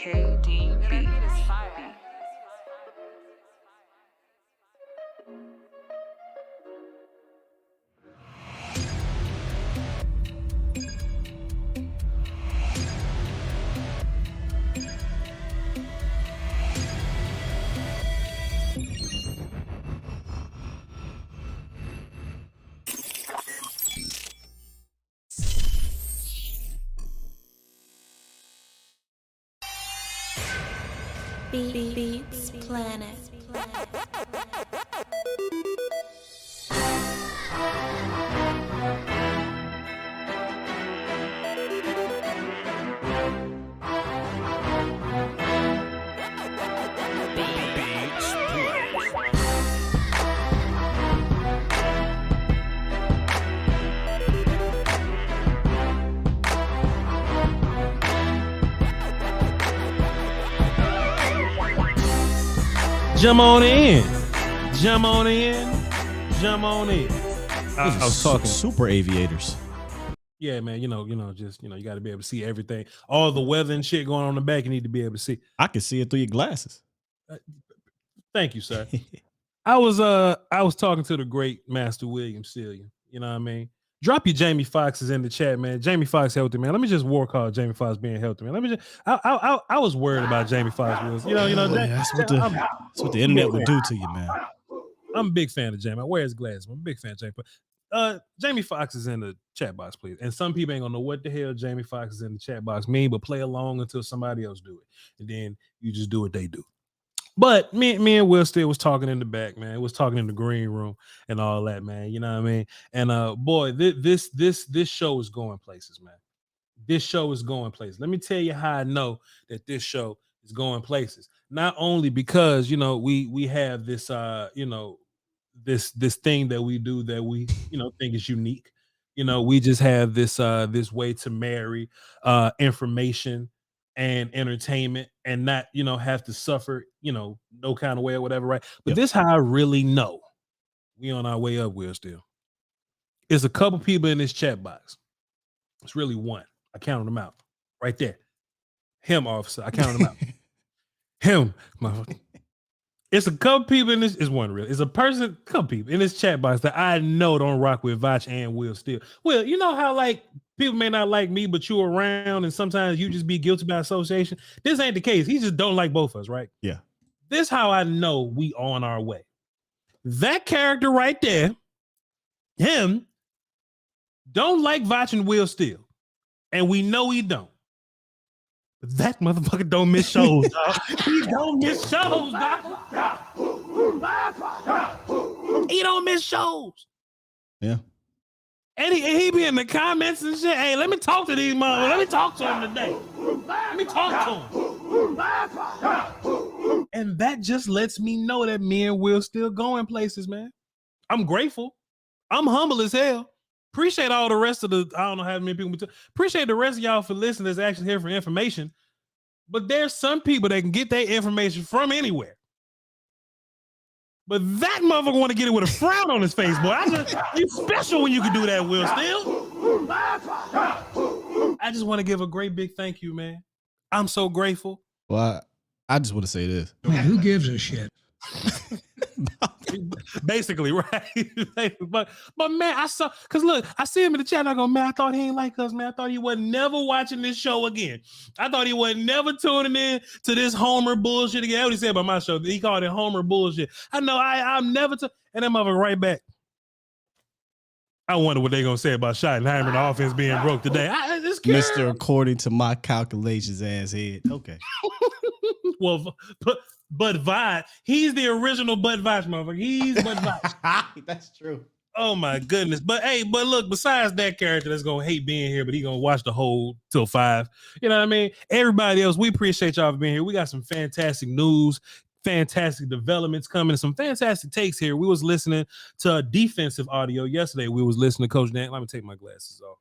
KDB. Beats Planet. Jump on in. Jump on in. Jump on in. I was talking super aviators. Yeah, man. You got to be able to see everything. All the weather and shit going on in the back, you need to be able to see. I can see it through your glasses. Thank you, sir. I was talking to the great Master William Steele. You know what I mean? Drop your Jamie Foxx's in the chat, man. Jamie Foxx healthy, man. Let me just war call Jamie Foxx being healthy, man. Let me just. I was worried about Jamie Foxx was. That's what the internet would do to you, man. I'm a big fan of Jamie. I wear his glasses. I'm a big fan of Jamie. But Jamie Foxx is in the chat box, please. And some people ain't gonna know what the hell Jamie Foxx is in the chat box mean, but play along until somebody else do it, and then you just do what they do. But me and Will still was talking in the back, man. It was talking in the green room and all that, man. You know what I mean? And boy, this show is going places, man. This show is going places. Let me tell you how I know that this show is going places. Not only because we have this this thing that we do that we think is unique. We just have this way to marry information and entertainment and not have to suffer no kind of way or whatever, right? But this how I really know we on our way up. We're still it's a couple people in this chat box. It's really one. I counted them out right there. Him, officer. I counted them out. Him, motherfucker. It's a couple people in this. It's one real. It's a person. Couple people in this chat box that I know don't rock with Voch and Will Steele. Will, you know how people may not like me, but you around, and sometimes you just be guilty by association. This ain't the case. He just don't like both of us, right? Yeah. This how I know we on our way. That character right there, him, don't like Voch and Will Steele, and we know he don't. But that motherfucker don't miss shows, dog. He don't miss shows, dog. He don't miss shows. Yeah. And he be in the comments and shit. Hey, let me talk to these motherfuckers. Let me talk to him today. Let me talk to him. And that just lets me know that me and Will still going places, man. I'm grateful. I'm humble as hell. Appreciate all the rest of the, I don't know how many people, appreciate the rest of y'all for listening that's actually here for information. But there's some people that can get their information from anywhere. But that motherfucker want to get it with a frown on his face, boy. You special when you can do that, Will Steele. I just want to give a great big thank you, man. I'm so grateful. Well, I just want to say this. Man, who gives a shit? Basically, right? but man, I see him in the chat and I go, man, I thought he ain't like us, man. I thought he wasn't never watching this show again. I thought he wasn't never tuning in to this Homer bullshit again. What he said about my show, he called it Homer bullshit. I know I'm never and that motherfucker right back. I wonder what they gonna say about Schottenheimer and the offense being broke today. Mr. According to my calculations, ass head. Okay. Well, but Voch, he's the original Bud Voch, motherfucker. He's Bud Voch. That's true. Oh my goodness. But look, besides that character that's gonna hate being here, but he gonna watch the whole till 5. You know what I mean? Everybody else, we appreciate y'all for being here. We got some fantastic news, fantastic developments coming, some fantastic takes here. We was listening to defensive audio yesterday. We was listening to Coach Dan. Let me take my glasses off.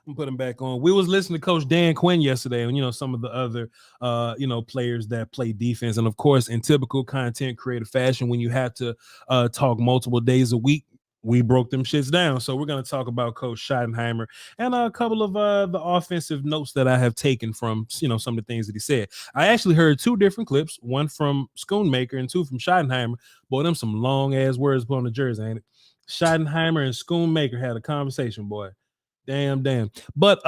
I'm putting them back on. We was listening to Coach Dan Quinn yesterday, and some of the other players that play defense, and of course, in typical content creator fashion, when you have to talk multiple days a week, we broke them shits down. So we're going to talk about Coach Schottenheimer and a couple of the offensive notes that I have taken from, some of the things that he said. I actually heard two different clips, one from Schoonmaker and two from Schottenheimer. Boy, them some long ass words put on the jersey, ain't it? Schottenheimer and Schoonmaker had a conversation, boy. Damn. But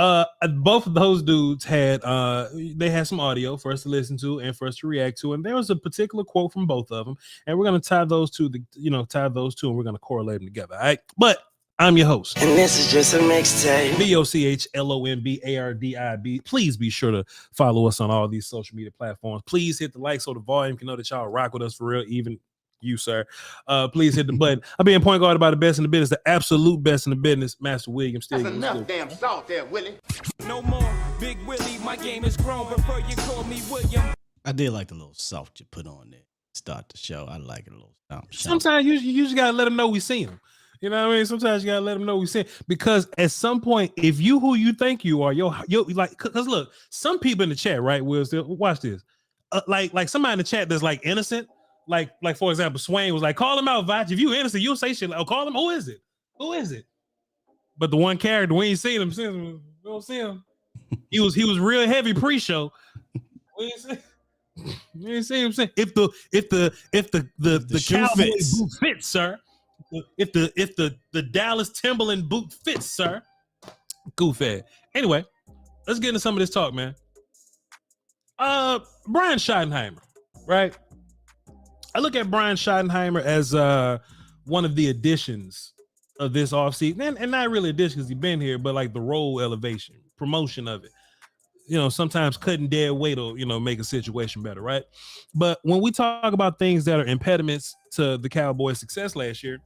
both of those dudes had they had some audio for us to listen to and for us to react to, and there was a particular quote from both of them, and we're gonna tie those two, and we're gonna correlate them together. All right, but I'm your host, and this is just a mixtape. VOCHLOMBARDIB. Please be sure to follow us on all these social media platforms. Please hit the like so the volume can know that y'all rock with us for real, even you, sir. Please hit the button. I'm being point guard about the best in the business, the absolute best in the business. Master William Steele. That's enough damn salt there, Willie. No more Big Willie. My game is grown before you call me William. I did like the little soft you put on there. Start the show. I like it a little. Sometimes you just gotta let them know we see them. You know what I mean? Sometimes you gotta let them know we see it. Because at some point, if you who you think you are, yo, like, cause look, some people in the chat, right? Will still watch this. Like somebody in the chat that's like innocent. Like for example, Swain was like, call him out, Voch. If you innocent, you'll say shit like, oh, call him. Who is it? But the one character, we ain't seen him since. We don't see him. He was real heavy pre-show. We ain't see him since. If the Cowboy boot fits, sir. If the Dallas Timberland boot fits, sir. Goofy. Anyway, let's get into some of this talk, man. Brian Schottenheimer, right? I look at Brian Schottenheimer as one of the additions of this offseason, and not really addition because he's been here, but like the role elevation, promotion of it. Sometimes cutting dead weight will, make a situation better, right? But when we talk about things that are impediments to the Cowboys' success last year,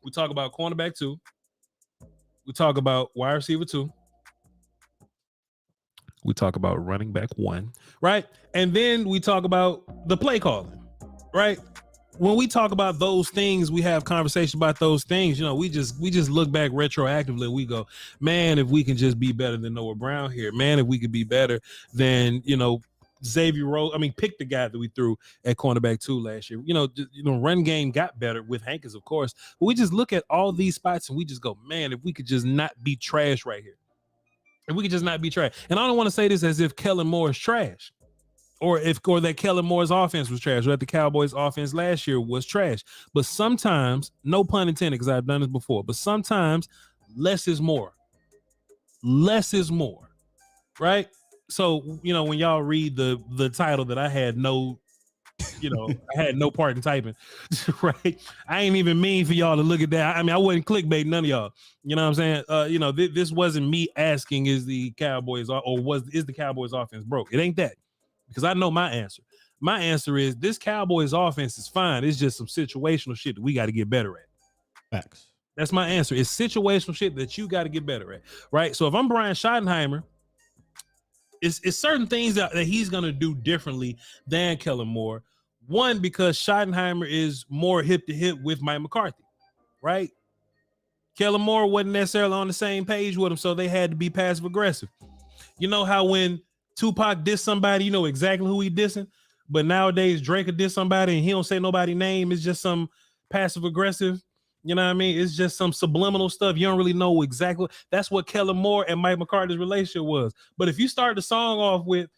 we talk about cornerback 2, we talk about wide receiver 2, we talk about running back 1, right? And then we talk about the play calling. Right. When we talk about those things, we have conversation about those things. We just look back retroactively and we go, man, if we can just be better than Noah Brown here, man, if we could be better than, Xavier Rose. I mean, pick the guy that we threw at cornerback 2 last year. Run game got better with Hankins, of course. But we just look at all these spots and we just go, man, if we could just not be trash right here. If we could just not be trash. And I don't want to say this as if Kellen Moore is trash. Or that Kellen Moore's offense was trash, or that the Cowboys' offense last year was trash. But sometimes, no pun intended, because I've done this before, but sometimes less is more. Less is more, right? So, when y'all read the title that I had I had no part in typing, right? I ain't even mean for y'all to look at that. I mean, I wasn't clickbait none of y'all. You know what I'm saying? This wasn't me asking, is the Cowboys offense broke? It ain't that. Because I know my answer. My answer is this Cowboys offense is fine. It's just some situational shit that we got to get better at. Facts. That's my answer. It's situational shit that you got to get better at, right? So if I'm Brian Schottenheimer, it's certain things that he's going to do differently than Kellen Moore. One, because Schottenheimer is more hip to hip with Mike McCarthy, right? Kellen Moore wasn't necessarily on the same page with him, so they had to be passive aggressive. You know how when Tupac diss somebody, you know exactly who he dissing. But nowadays, Drake will diss somebody and he don't say nobody's name. It's just some passive aggressive. You know what I mean? It's just some subliminal stuff. You don't really know exactly. That's what Kellen Moore and Mike McCarthy's relationship was. But if you start the song off with,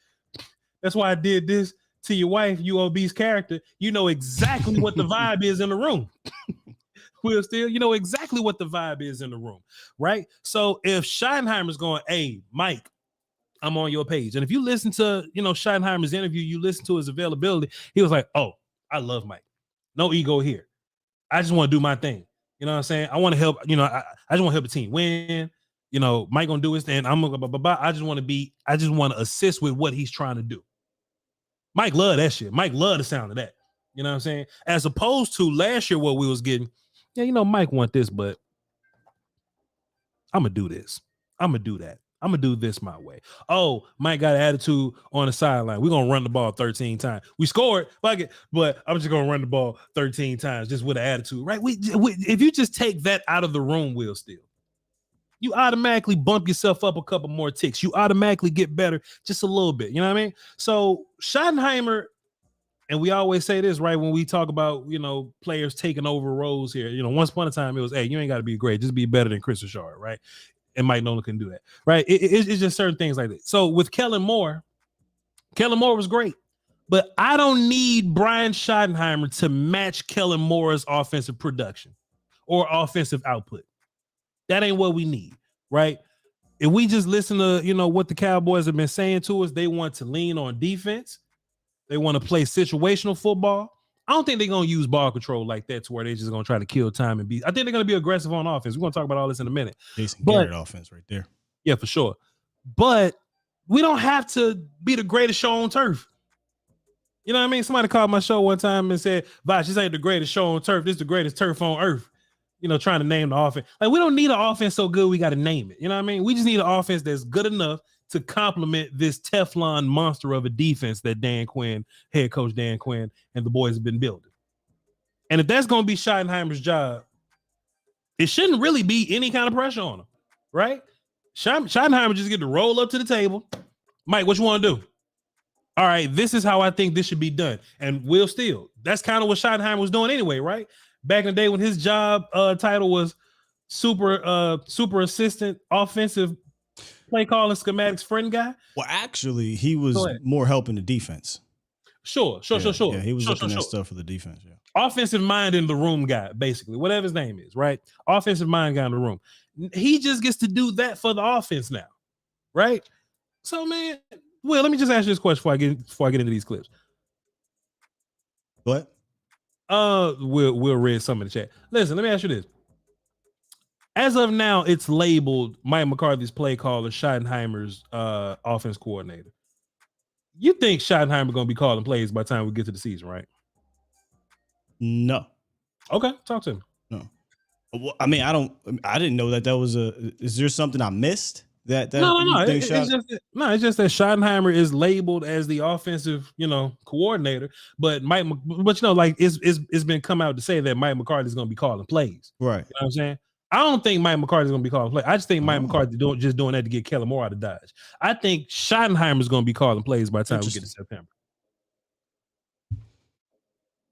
that's why I did this to your wife, UOB's character, you know exactly what the vibe is in the room. Will Steele, you know exactly what the vibe is in the room, right? So if Schottenheimer's going, hey, Mike, I'm on your page. And if you listen to, Schottenheimer's interview, you listen to his availability, he was like, oh, I love Mike. No ego here. I just want to do my thing. You know what I'm saying? I want to help, I just want to help the team win. Mike gonna do his thing. I'm gonna, I just want to assist with what he's trying to do. Mike love that shit. Mike love the sound of that. You know what I'm saying? As opposed to last year, what we was getting, Mike want this, but I'm gonna do this. I'm gonna do that. I'm going to do this my way. Oh, Mike got an attitude on the sideline. We're going to run the ball 13 times. We scored, but I'm just going to run the ball 13 times just with an attitude, right? If you just take that out of the room, Will Steele, you automatically bump yourself up a couple more ticks. You automatically get better just a little bit. You know what I mean? So Schottenheimer And we always say this, right? When we talk about, players taking over roles here, once upon a time it was, hey, you ain't got to be great. Just be better than Chris Richard, right? And Mike Nolan can do that, right? It's just certain things like that. So with Kellen Moore was great. But I don't need Brian Schottenheimer to match Kellen Moore's offensive production or offensive output. That ain't what we need, right? If we just listen to, what the Cowboys have been saying to us, they want to lean on defense. They want to play situational football. I don't think they're going to use ball control like that to where they're just going to try to kill time and beat. I think they're going to be aggressive on offense. We're going to talk about all this in a minute. Jason Garrett offense right there. Yeah, for sure. But we don't have to be the greatest show on turf. You know what I mean? Somebody called my show one time and said, Voch, this ain't the greatest show on turf. This is the greatest turf on earth. Trying to name the offense. Like, we don't need an offense so good we got to name it. You know what I mean? We just need an offense that's good enough to complement this Teflon monster of a defense that head coach Dan Quinn, and the boys have been building. And if that's going to be Schottenheimer's job, it shouldn't really be any kind of pressure on him, right? Schottenheimer just get to roll up to the table. Mike, what you want to do? All right, this is how I think this should be done. And Will Steele. That's kind of what Schottenheimer was doing anyway, right? Back in the day when his job title was super assistant offensive play calling schematics friend guy. Well, actually, he was more helping the defense. Sure. Yeah, he was looking at stuff for the defense. Yeah. Offensive mind in the room guy, basically, whatever his name is, right? Offensive mind guy in the room. He just gets to do that for the offense now, right? So, man, Will, let me just ask you this question before I get into these clips. What? Will read some in the chat. Listen, let me ask you this. As of now, it's labeled Mike McCarthy's play caller, Schottenheimer's offense coordinator. You think Schottenheimer going to be calling plays by the time we get to the season, right? No. Okay, talk to him. No. Well, I mean, I didn't know that was is there something I missed? No. It's just that Schottenheimer is labeled as the offensive, coordinator, but it's been come out to say that Mike McCarthy is going to be calling plays. Right. You know what I'm saying? I don't think Mike McCarthy is going to be calling plays. I just think Mike McCarthy doing that to get Kellen Moore out of Dodge. I think Schottenheimer is going to be calling plays by the time we get to September.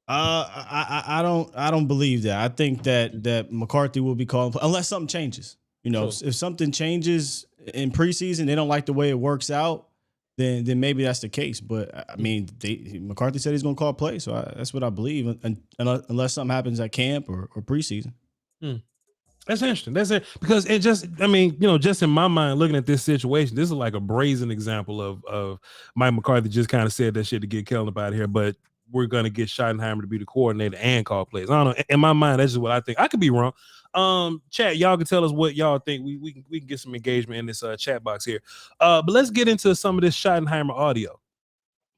I don't believe that. I think that McCarthy will be calling unless something changes. If something changes in preseason, they don't like the way it works out, then maybe that's the case. But I mean, McCarthy said he's going to call plays, so that's what I believe, unless something happens at camp or preseason. That's interesting. That's it, because it just, just in my mind, looking at this situation, this is like a brazen example of Mike McCarthy just kind of said that shit to get Kellen up out of here, but we're going to get Schottenheimer to be the coordinator and call plays. I don't know. In my mind, that's just what I think. I could be wrong. Chat, y'all can tell us what y'all think. We can get some engagement in this chat box here. But let's get into some of this Schottenheimer audio.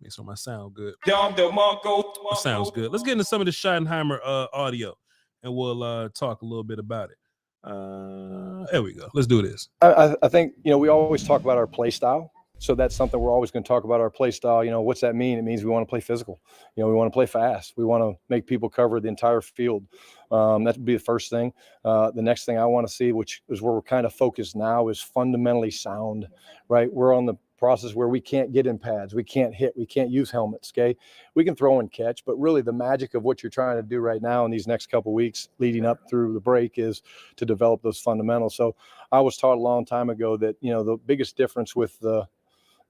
Make sure my sound good. My sounds good. Let's get into some of the Schottenheimer audio, and we'll talk a little bit about it. There we go. Let's do this. I think, we always talk about our play style. So that's something we're always going to talk about, our play style. What's that mean? It means we want to play physical. We want to play fast. We want to make people cover the entire field. That would be the first thing. The next thing I want to see, which is where we're kind of focused now, is fundamentally sound, right? We're on the process where we can't get in pads. We can't hit. We can't use helmets, okay? We can throw and catch, but really the magic of what you're trying to do right now in these next couple of weeks leading up through the break is to develop those fundamentals. So I was taught a long time ago that, the biggest difference with the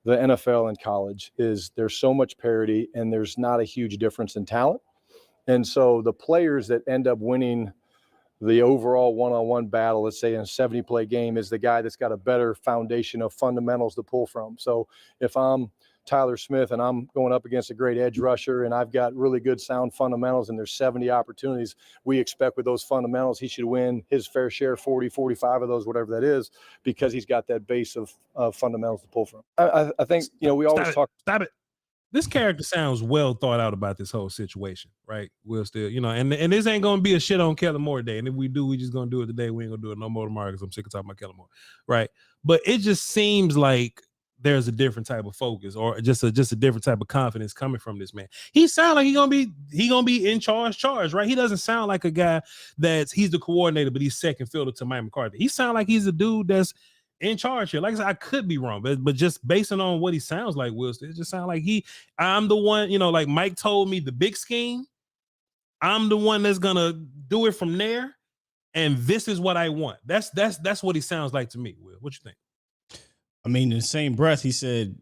NFL and college is there's so much parity and there's not a huge difference in talent. And so the players that end up winning the overall one-on-one battle, let's say in a 70-play game, is the guy that's got a better foundation of fundamentals to pull from. So if I'm Tyler Smith and I'm going up against a great edge rusher and I've got really good sound fundamentals and there's 70 opportunities, we expect with those fundamentals he should win his fair share, 40, 45 of those, whatever that is, because he's got that base of fundamentals to pull from. I think, we always talk. Stop it. This character sounds well thought out about this whole situation, right? We'll still, and this ain't going to be a shit on Kellen Moore day. And if we do, we just going to do it today. We ain't going to do it no more tomorrow because I'm sick of talking about Kellen Moore, right? But it just seems like there's a different type of focus or just a different type of confidence coming from this man. He sounds like he gonna be in charge, right? He doesn't sound like a guy he's the coordinator, but he's second fiddle to Mike McCarthy. He sounds like he's a dude that's in charge here. Like I said, I could be wrong, but just based on what he sounds like, Will, it just sounds like I'm the one, like Mike told me the big scheme. I'm the one that's gonna do it from there, and this is what I want. That's what he sounds like to me. Will, what you think? I mean, in the same breath, he said,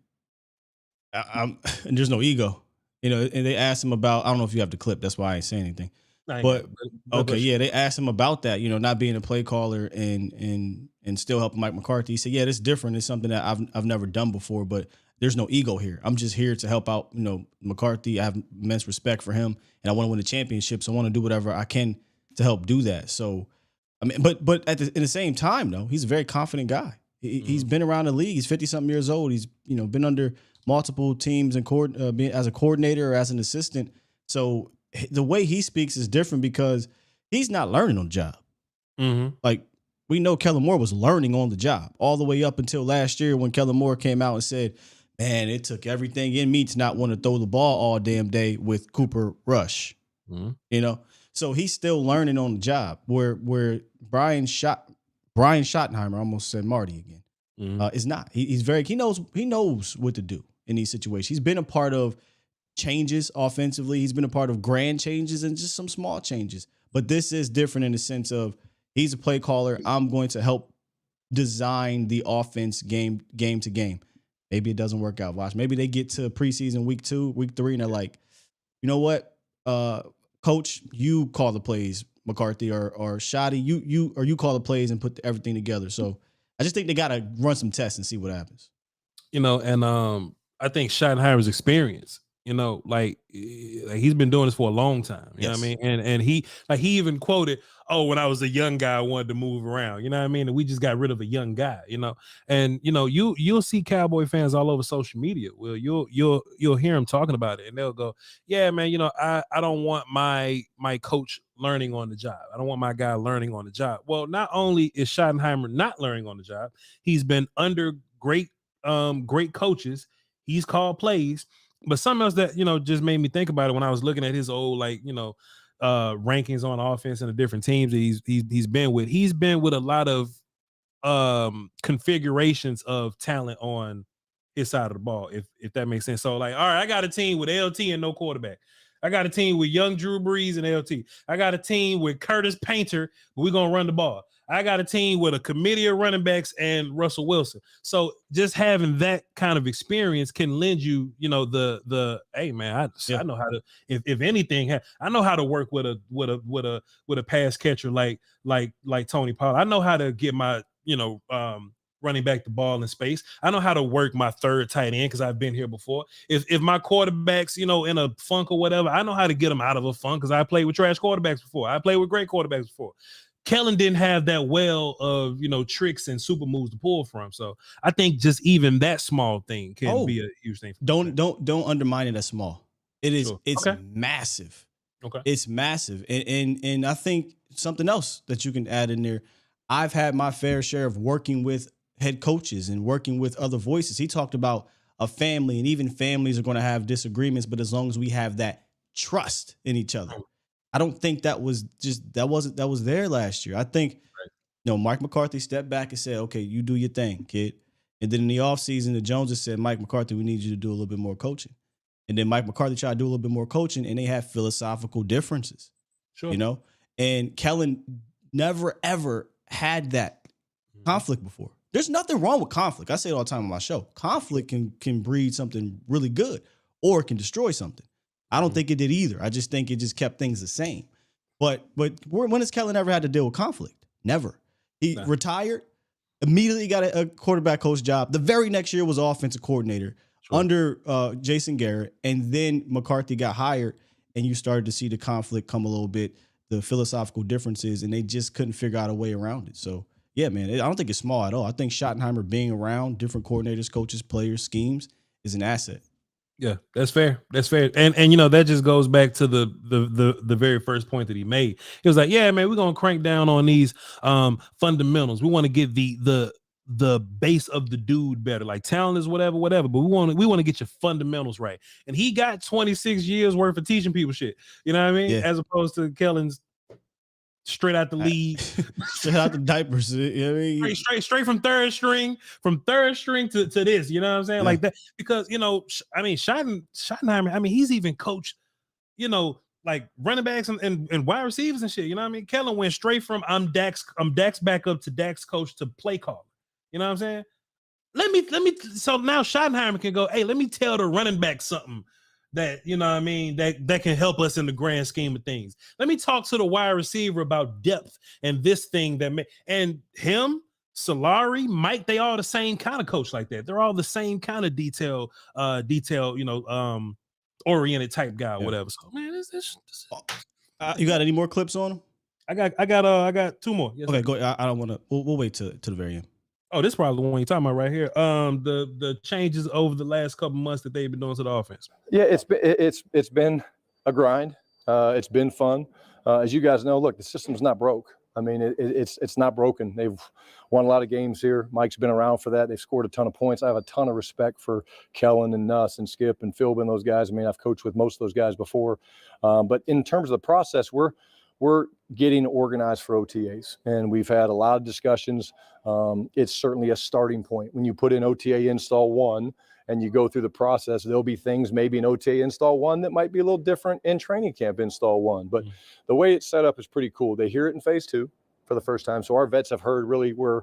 and there's no ego, and they asked him about, I don't know if you have the clip, that's why I ain't saying anything. But they asked him about that, not being a play caller and still helping Mike McCarthy. He said, yeah, it's different. It's something that I've never done before, but there's no ego here. I'm just here to help out, McCarthy. I have immense respect for him, and I want to win a championship, so I want to do whatever I can to help do that. So, I mean, but in the same time, though, he's a very confident guy. He's been around the league. He's 50-something years old. He's, been under multiple teams and as a coordinator or as an assistant. So the way he speaks is different because he's not learning on the job. Mm-hmm. Like, we know Kellen Moore was learning on the job all the way up until last year when Kellen Moore came out and said, man, it took everything in me to not want to throw the ball all damn day with Cooper Rush. Mm-hmm. So he's still learning on the job where Brian Schottenheimer, I almost said Marty again, is not. He knows what to do in these situations. He's been a part of changes offensively. He's been a part of grand changes and just some small changes. But this is different in the sense of he's a play caller. I'm going to help design the offense game to game. Maybe it doesn't work out. Watch. Maybe they get to preseason week 2, week 3, and they're like, you know what, Coach, you call the plays, McCarthy or Shotty, you call the plays and put everything together. So I just think they got to run some tests and see what happens. And I think Schottenheimer's experience, like he's been doing this for a long time. You know what I mean? And he even quoted, "Oh, when I was a young guy, I wanted to move around." You know what I mean? And we just got rid of a young guy. And you'll see Cowboy fans all over social media. Well, you'll hear them talking about it, and they'll go, "Yeah, man. I don't want my coach learning on the job. I don't want my guy learning on the job." Well, not only is Schottenheimer not learning on the job, he's been under great coaches. He's called plays. But something else that, just made me think about it when I was looking at his old, rankings on offense and the different teams that he's been with. He's been with a lot of configurations of talent on his side of the ball, if that makes sense. So, all right, I got a team with LT and no quarterback. I got a team with young Drew Brees and LT. I got a team with Curtis Painter, but we're going to run the ball. I got a team with a committee of running backs and Russell Wilson. So just having that kind of experience can lend you, the hey man, I know how to, if anything, I know how to work with a pass catcher like Tony Pollard. I know how to get my, running back the ball in space. I know how to work my third tight end because I've been here before. If my quarterback's, in a funk or whatever, I know how to get them out of a funk because I played with trash quarterbacks before. I played with great quarterbacks before. Kellen didn't have that well of, tricks and super moves to pull from. So I think just even that small thing can be a huge thing. Don't undermine it as small. It is. Sure. It's massive. Okay. It's massive. And I think something else that you can add in there. I've had my fair share of working with head coaches and working with other voices. He talked about a family, and even families are going to have disagreements, but as long as we have that trust in each other. I don't think that was there last year. I think, Mike McCarthy stepped back and said, okay, you do your thing, kid. And then in the offseason, the Joneses said, Mike McCarthy, we need you to do a little bit more coaching. And then Mike McCarthy tried to do a little bit more coaching, and they have philosophical differences. Sure. And Kellen never, ever had that conflict before. There's nothing wrong with conflict. I say it all the time on my show. Conflict can breed something really good, or it can destroy something. I don't think it did either. I just think it just kept things the same. But when has Kellen ever had to deal with conflict? Never. He retired, immediately got a quarterback coach job. The very next year was offensive coordinator under Jason Garrett. And then McCarthy got hired, and you started to see the conflict come a little bit, the philosophical differences, and they just couldn't figure out a way around it. So, yeah, man, I don't think it's small at all. I think Schottenheimer being around different coordinators, coaches, players, schemes is an asset. Yeah, that's fair. That's fair. And that just goes back to the very first point that he made. He was like, yeah, man, we're going to crank down on these fundamentals. We want to get the base of the dude better. Like talent is whatever, but we want to get your fundamentals right. And he got 26 years worth of teaching people shit. You know what I mean? Yeah. As opposed to Kellen's straight out the league, straight out the diapers. You know what I mean? straight from third string to this. You know what I'm saying? Yeah. Like that, because I mean, Schottenheimer. I mean, he's even coached, like running backs and wide receivers and shit. You know what I mean? Kellen went straight from I'm Dak's backup to Dak's coach to play caller. You know what I'm saying? Let me. So now Schottenheimer can go, hey, let me tell the running back something that, you know what I mean, that can help us in the grand scheme of things. Let me talk to the wide receiver about depth and this thing and him, Solari, Mike, they all the same kind of coach like that. They're all the same kind of detail, oriented type guy or whatever. So man, you got any more clips on him? I got two more. Yes, okay, go. I don't want to. We'll wait to the very end. Oh, this is probably the one you're talking about right here. The changes over the last couple months that they've been doing to the offense. Yeah, it's been a grind. It's been fun. As you guys know, look, the system's not broke. I mean, it's not broken. They've won a lot of games here. Mike's been around for that. They've scored a ton of points. I have a ton of respect for Kellen and Nuss and Skip and Philbin, those guys. I mean, I've coached with most of those guys before. But in terms of the process, we're getting organized for OTAs, and we've had a lot of discussions. It's certainly a starting point. When you put in OTA install 1 and you go through the process, there'll be things maybe in OTA install 1 that might be a little different in training camp install 1. But the way it's set up is pretty cool. They hear it in phase 2 for the first time. So our vets have heard really we're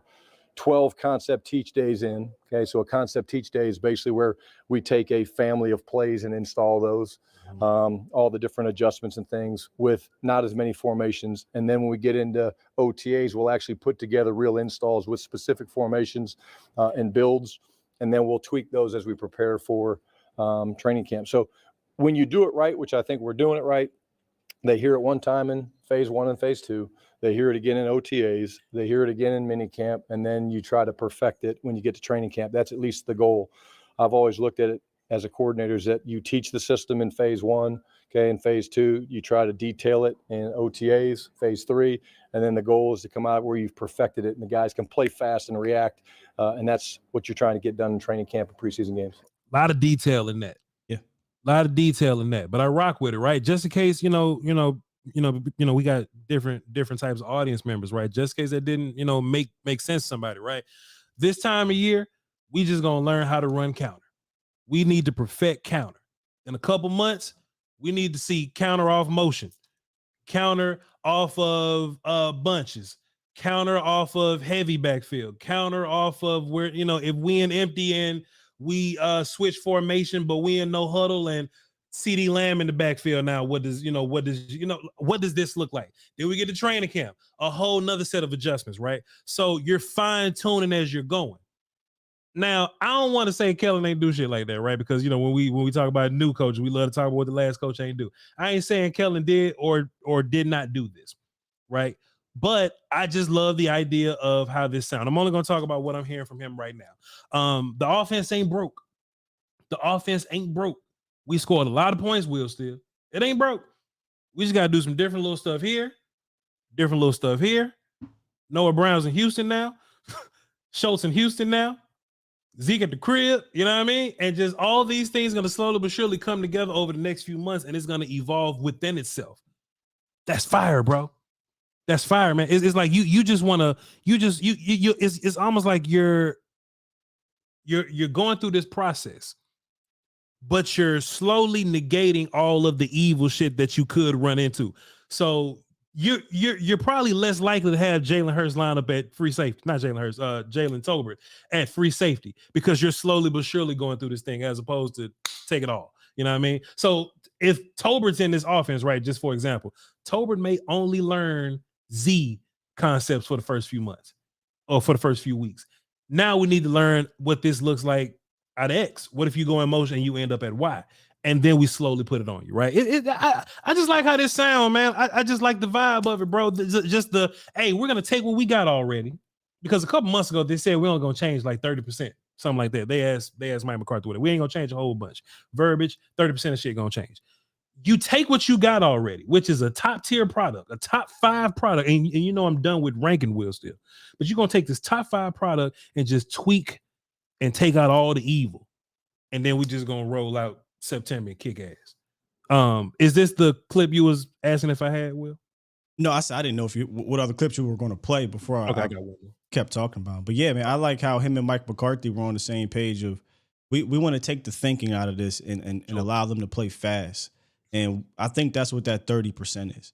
12 concept teach days in. Okay, so a concept teach day is basically where we take a family of plays and install those, all the different adjustments and things with not as many formations. And then when we get into OTAs, we'll actually put together real installs with specific formations and builds, and then we'll tweak those as we prepare for training camp. So when you do it right, which I think we're doing it right, they hear it one time in phase 1 and phase 2. They hear it again in OTAs. They hear it again in minicamp, and then you try to perfect it when you get to training camp. That's at least the goal. I've always looked at it as a coordinator is that you teach the system in phase 1, okay, in phase 2, you try to detail it in OTAs, phase 3, and then the goal is to come out where you've perfected it and the guys can play fast and react, and that's what you're trying to get done in training camp and preseason games. A lot of detail in that. Yeah, a lot of detail in that. But I rock with it, right? Just in case, we got different types of audience members, right? Just in case that didn't, make sense to somebody, right? This time of year, we just gonna learn how to run counter. We need to perfect counter. In a couple months, we need to see counter off motion, counter off of bunches, counter off of heavy backfield, counter off of where, if we in empty and we switch formation, but we in no huddle and CD Lamb in the backfield now. What does this look like? Then we get to training camp, a whole nother set of adjustments, right? So you're fine tuning as you're going. Now, I don't want to say Kellen ain't do shit like that, right? Because when we talk about new coaches, we love to talk about what the last coach ain't do. I ain't saying Kellen did or did not do this, right? But I just love the idea of how this sounds. I'm only going to talk about what I'm hearing from him right now. The offense ain't broke. The offense ain't broke. We scored a lot of points, Will Steele. It ain't broke. We just got to do some different little stuff here, different little stuff here. Noah Brown's in Houston now. Schultz in Houston now. Zeke at the crib, you know what I mean? And just all these things going to slowly but surely come together over the next few months, and it's going to evolve within itself. That's fire, bro. That's fire, man. It's like you just want to, it's almost like you're going through this process, but you're slowly negating all of the evil shit that you could run into. So you're probably less likely to have Jalen Hurts line up at free safety, not Jalen Hurts, Jalen Tolbert at free safety, because you're slowly but surely going through this thing as opposed to take it all. You know what I mean? So if Tolbert's in this offense, right, just for example, Tolbert may only learn Z concepts for the first few months or for the first few weeks. Now we need to learn what this looks like at X. What if you go in motion and you end up at Y? And then we slowly put it on you, right? I just like how this sound, man. I just like the vibe of it, bro. Just hey, we're going to take what we got already. Because a couple months ago, they said we're only going to change like 30%, something like that. They asked Mike McCarthy with it. We ain't going to change a whole bunch. Verbiage, 30% of shit going to change. You take what you got already, which is a top tier product, a top 5 product. And I'm done with ranking Will still. But you're going to take this top 5 product and just tweak and take out all the evil. And then we just going to roll out September and kick ass. Is this the clip you was asking if I had, Will? No, I said I didn't know if what other clips you were going to play before Okay, I I got one more. kept talking about 'em. But yeah, man, I like how him and Mike McCarthy were on the same page of we want to take the thinking out of this and allow them to play fast. And I think that's what that 30% is.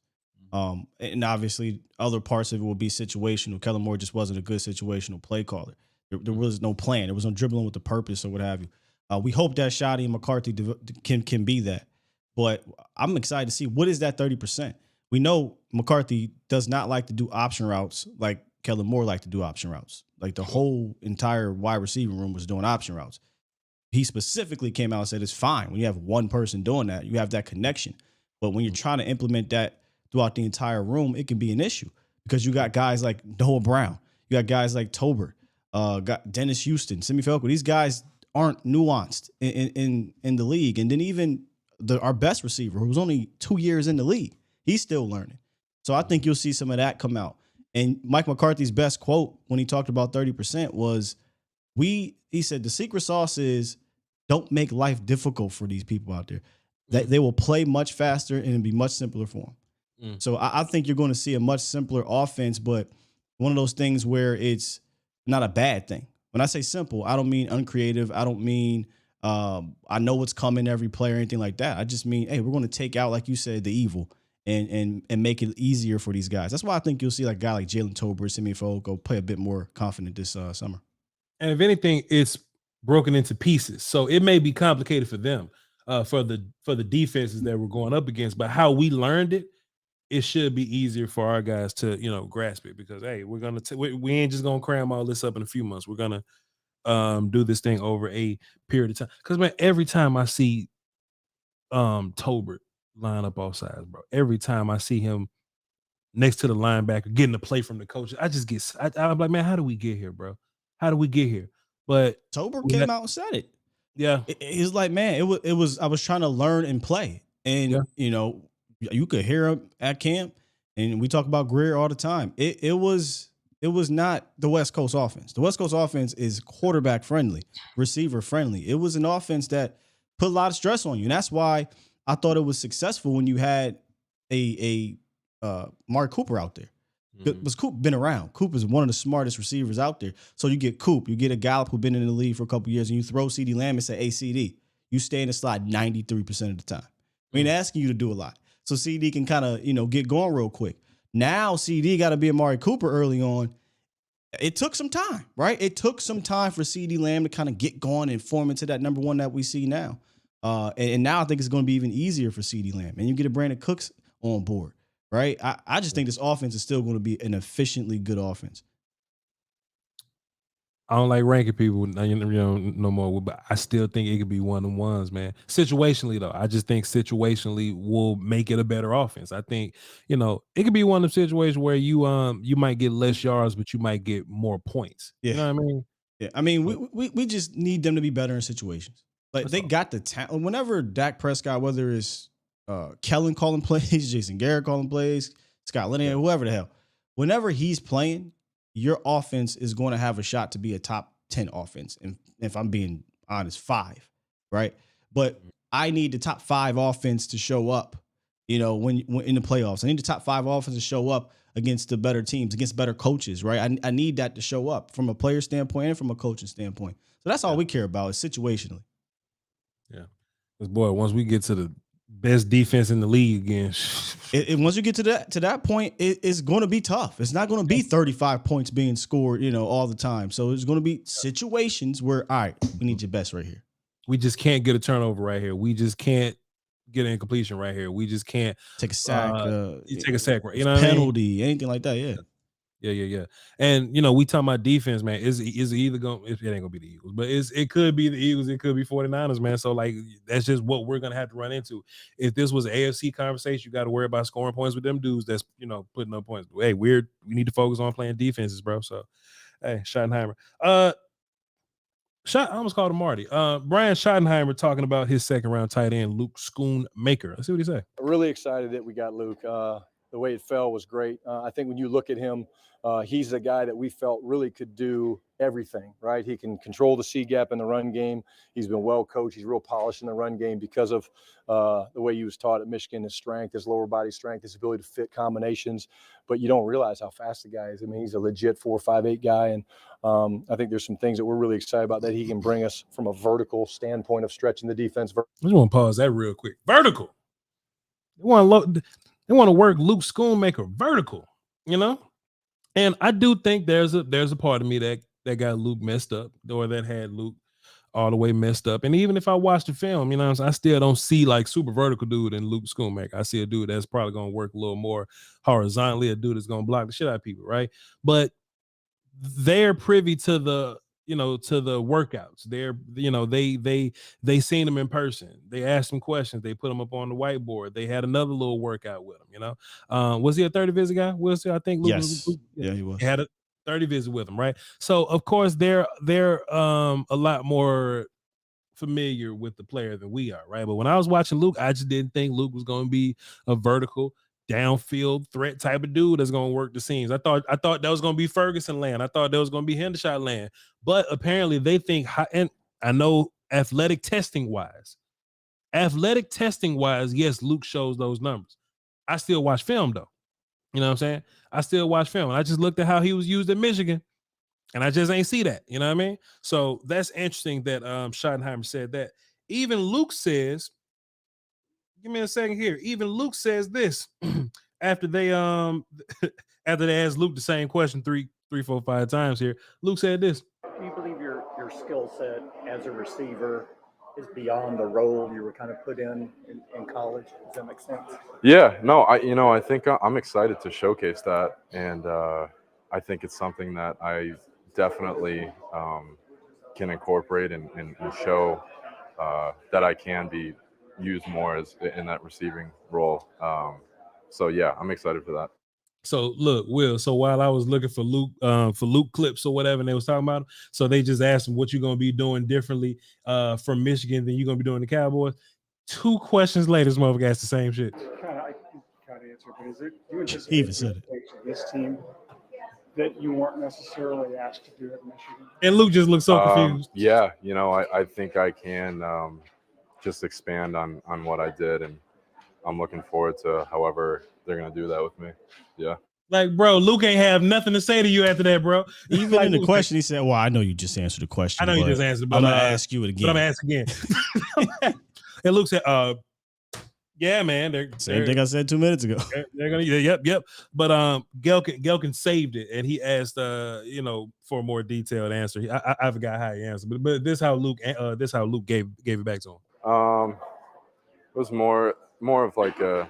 And obviously other parts of it will be situational. Kellen Moore just wasn't a good situational play caller. There was no plan. There was no dribbling with the purpose or what have you. We hope that Shotty and McCarthy can be that. But I'm excited to see what is that 30%. We know McCarthy does not like to do option routes like Kellen Moore liked to do option routes. Like the whole entire wide receiver room was doing option routes. He specifically came out and said it's fine when you have one person doing that. You have that connection. But when you're trying to implement that throughout the entire room, it can be an issue because you got guys like Noah Brown. You got guys like Tober, got Dennis Houston, Simi Felco. These guys aren't nuanced in the league. And then even our best receiver, who was only 2 years in the league, he's still learning. So I think you'll see some of that come out. And Mike McCarthy's best quote when he talked about 30% was, he said, the secret sauce is don't make life difficult for these people out there. That they will play much faster and it'll be much simpler for them. So I think you're going to see a much simpler offense, but one of those things where it's not a bad thing. When I say simple, I don't mean uncreative. I don't mean I know what's coming every play or anything like that. I just mean, hey, we're going to take out, like you said, the evil and make it easier for these guys. That's why I think you'll see like a guy like Jalen Tober, Simi Felco play a bit more confident this summer. And if anything, it's broken into pieces. So it may be complicated for them, for the defenses that we're going up against, but how we learned it, it should be easier for our guys to, grasp it because, hey, we're going to, we ain't just going to cram all this up in a few months. We're going to do this thing over a period of time. Cause man, every time I see Tolbert line up off sides, bro, every time I see him next to the linebacker getting the play from the coach, I'm like, man, how do we get here, bro? How do we get here? But Tober came out and said it. Yeah. He's like, man, it was, I was trying to learn and play. And, you could hear him at camp and we talk about Greer all the time. It was not the West Coast offense. The West Coast offense is quarterback friendly, receiver friendly. It was an offense that put a lot of stress on you. And that's why I thought it was successful when you had a Mark Cooper out there. Because Coop been around. Coop is one of the smartest receivers out there. So you get Coop, you get a Gallup who's been in the league for a couple years, and you throw CeeDee Lamb and say, hey, CD, you stay in the slot 93% of the time. We ain't asking you to do a lot. So CD can kind of, get going real quick. Now CD got to be Amari Cooper early on. It took some time, right? It took some time for CeeDee Lamb to kind of get going and form into that number one that we see now. And now I think it's going to be even easier for CeeDee Lamb. And you get a Brandin Cooks on board, right? I just think this offense is still going to be an efficiently good offense. I don't like ranking people, no more, but I still think it could be one of the ones, man. Situationally, though, I just think situationally will make it a better offense. I think, it could be one of the situations where you might get less yards, but you might get more points. Yeah. You know what I mean? Yeah. I mean, we just need them to be better in situations. Like they got the talent. Whenever Dak Prescott, whether it's Kellen calling plays, Jason Garrett calling plays, Scott Linear, whoever the hell, whenever he's playing, your offense is going to have a shot to be a top 10 offense. And if I'm being honest, 5, right? But I need the top 5 offense to show up, when in the playoffs. I need the top 5 offense to show up against the better teams, against better coaches, right? I need that to show up from a player standpoint and from a coaching standpoint. So that's all we care about is situationally. Yeah. Because, boy, once we get to the best defense in the league again. Once you get to that point, it's going to be tough. It's not going to be 35 points being scored, all the time. So it's going to be situations where, all right, we need your best right here. We just can't get a turnover right here. We just can't get an incompletion right here. We just can't take a sack. Take a sack, right? Penalty, anything like that. Yeah. Yeah. And we talking about defense, man. Is either going? It ain't gonna be the Eagles, but it could be the Eagles. It could be 49ers, man. So like that's just what we're gonna have to run into. If this was an AFC conversation, you got to worry about scoring points with them dudes. That's putting up points. Hey, we need to focus on playing defenses, bro. So, hey, Schottenheimer. I almost called him Marty. Brian Schottenheimer talking about his second round tight end Luke Schoonmaker. Let's see what he say. Really excited that we got Luke. the way it fell was great. I think when you look at him, he's a guy that we felt really could do everything, right? He can control the C gap in the run game. He's been well coached. He's real polished in the run game because of the way he was taught at Michigan, his strength, his lower body strength, his ability to fit combinations. But you don't realize how fast the guy is. I mean, he's a legit 4.58 guy. And I think there's some things that we're really excited about that he can bring us from a vertical standpoint of stretching the defense. I just want to pause that real quick. Vertical. They want to work Luke Schoonmaker vertical, you know? And I do think there's a part of me that got Luke messed up, or that had Luke all the way messed up. And even if I watch the film, you know, I still don't see like super vertical dude in Luke Schoonmaker. I see a dude that's probably going to work a little more horizontally, a dude that's going to block the shit out of people, right? But they're privy to the, you know, to the workouts. They're, you know, they seen them in person. They asked them questions. They put them up on the whiteboard. They had another little workout with them, you know. Was he a 30 visit guy? I think Luke Yes. yeah, he was. He had a 30 visit with him, right? So of course they're a lot more familiar with the player than we are, right? But when I was watching Luke, I just didn't think Luke was going to be a vertical downfield threat type of dude that's going to work the seams. I thought that was going to be Ferguson land. I thought that was going to be Hendershot land. But apparently they think, and I know athletic testing wise, yes, Luke shows those numbers. I still watch film though. You know what I'm saying? I still watch film. And I just looked at how he was used at Michigan, and I just ain't see that. You know what I mean? So that's interesting that Schottenheimer said that. Even Luke says, give me a second here. Even Luke says this after they asked Luke the same question three, 4, 5 times here. Luke said this. Do you believe your skill set as a receiver is beyond the role you were kind of put in college? Does that make sense? Yeah, no, I think I'm excited to showcase that, and I think it's something that I definitely can incorporate and show that I can be used more as in that receiving role. So yeah, I'm excited for that. So look, Will. So while I was looking for Luke clips or whatever, and they was talking about him, so they just asked him what you're gonna be doing differently from Michigan than you're gonna be doing the Cowboys. 2 questions later, this motherfucker asked the same shit. I can't answer, but is it you He even said it. This team that you weren't necessarily asked to do at Michigan? And Luke just looked so confused. Yeah, I think I can just expand on what I did, and I'm looking forward to however they're gonna do that with me. Yeah. Like, bro, Luke ain't have nothing to say to you after that, bro. Even like, in the question, he said, "Well, I know you just answered the question. I know you just answered, but I'm gonna ask you it again. But I'm gonna ask again." And Luke said, yeah, man. Same thing I said 2 minutes ago. They're gonna, yep. But Gelkin saved it, and he asked, for a more detailed answer. I forgot how he answered, but this how Luke gave it back to him. It was more of like a.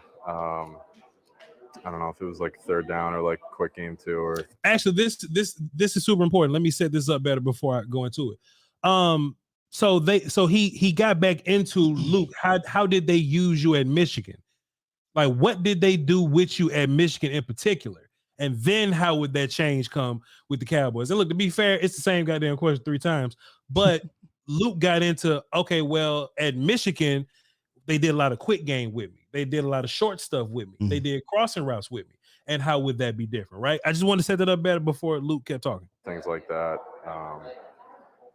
I don't know if it was like 3rd down or like quick game 2 or. Actually, this is super important. Let me set this up better before I go into it. So he got back into Luke. How did they use you at Michigan? Like, what did they do with you at Michigan in particular? And then how would that change come with the Cowboys? And look, to be fair, it's the same goddamn question 3 times. But Luke got into, okay, well, at Michigan, they did a lot of quick game with me. They did a lot of short stuff with me. They did crossing routes with me. And how would that be different, right? I just want to set that up better before Luke kept talking. Things like that.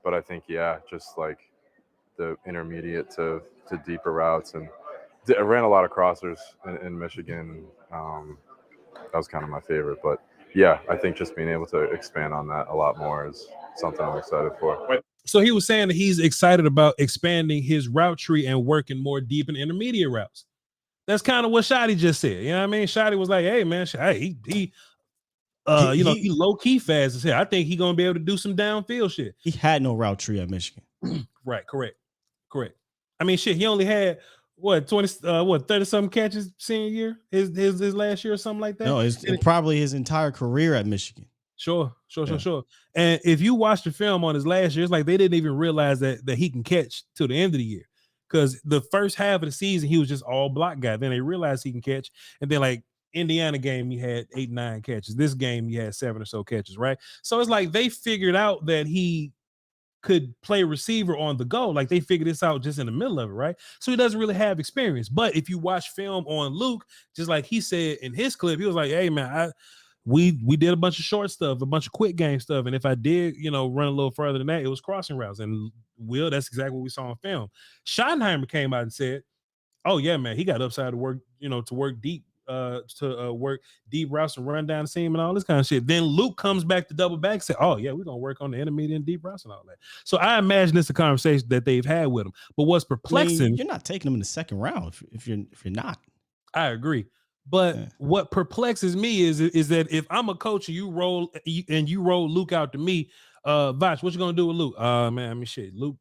But I think, yeah, just like the intermediate to deeper routes. And I ran a lot of crossers in Michigan. That was kind of my favorite. But, yeah, I think just being able to expand on that a lot more is something I'm excited for. So he was saying that he's excited about expanding his route tree and working more deep and intermediate routes. That's kind of what Shotty just said. You know what I mean? Shotty was like, hey, man, he low key fast as hell. I think he's gonna be able to do some downfield shit. He had no route tree at Michigan. Right, correct. I mean, shit, he only had 30 something catches senior year, his last year or something like that. No, it's probably his entire career at Michigan. Sure. And if you watch the film on his last year, it's like they didn't even realize that he can catch till the end of the year. Because the first half of the season, he was just all block guy. Then they realized he can catch. And then, like, Indiana game, he had 8, 9 catches. This game, he had 7 or so catches, right? So it's like they figured out that he could play receiver on the go. Like they figured this out just in the middle of it, right? So he doesn't really have experience. But if you watch film on Luke, just like he said in his clip, he was like, "Hey man, we did a bunch of short stuff, a bunch of quick game stuff, and if I did, run a little further than that, it was crossing routes." And that's exactly what we saw on film. Schottenheimer came out and said, "Oh yeah, man, he got upside to work, to work deep." Work deep routes and run down the seam and all this kind of shit. Then Luke comes back to double back and say, "Oh yeah, we're gonna work on the intermediate and deep routes and all that." So I imagine it's a conversation that they've had with him. But what's perplexing, you're not taking him in the second round if you're not. I agree. But what perplexes me is that if I'm a coach and you roll Luke out to me, Voch, what you gonna do with Luke? Shit, Luke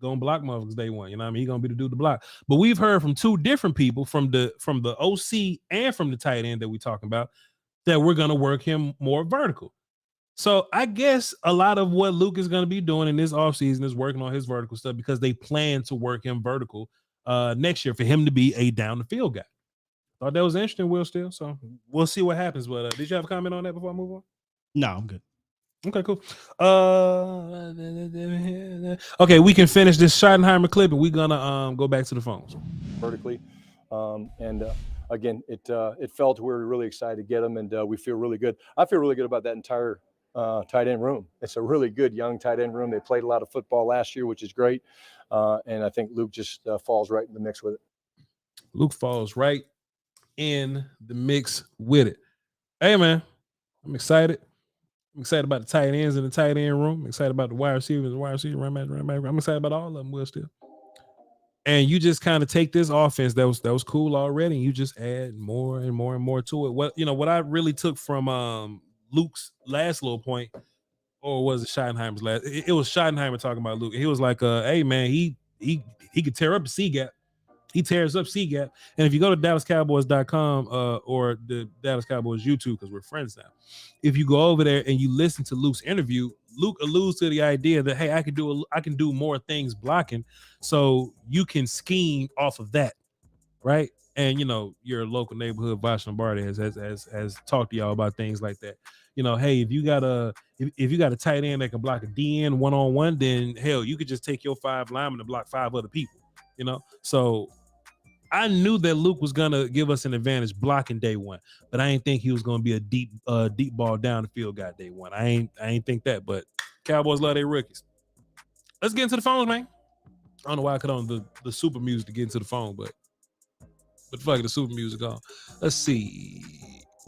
gonna block motherfuckers day one. You know what I mean? He gonna be the dude to block. But we've heard from two different people, from the OC and from the tight end that we're talking about, that we're gonna work him more vertical. So I guess a lot of what Luke is gonna be doing in this offseason is working on his vertical stuff, because they plan to work him vertical next year for him to be a down the field guy. Thought that was interesting, Will, Steele. So we'll see what happens. But did you have a comment on that before I move on? No, I'm good. Okay, cool. Okay, we can finish this Schottenheimer clip, and we're gonna go back to the phones. Vertically, again, it felt we were really excited to get him, and we feel really good. I feel really good about that entire tight end room. It's a really good young tight end room. They played a lot of football last year, which is great, and I think Luke just falls right in the mix with it. Luke falls right in the mix with it. Hey man, I'm excited. I'm excited about the tight ends in the tight end room. I'm excited about the wide receivers, run back. I'm excited about all of them, Will, still. And you just kind of take this offense that was cool already, and you just add more and more and more to it. What I really took from Luke's last little point, or was it Schottenheimer's last? It was Schottenheimer talking about Luke. He was like, "Hey man, he could tear up the C gap. He tears up C gap." And if you go to DallasCowboys.com or the Dallas Cowboys YouTube, because we're friends now, if you go over there and you listen to Luke's interview, Luke alludes to the idea that, hey, I can do more things blocking, so you can scheme off of that, right? And your local neighborhood Voch Lombardi has talked to y'all about things like that. Hey, if you got a tight end that can block a DN one-on-one, then hell, you could just take your 5 linemen to block 5 other people. So I knew that Luke was gonna give us an advantage blocking day one, but I didn't think he was gonna be a deep ball down the field guy day one. I ain't think that, but Cowboys love their rookies. Let's get into the phones, man. I don't know why I cut on the super music to get into the phone, but fuck it, the super music on. Let's see.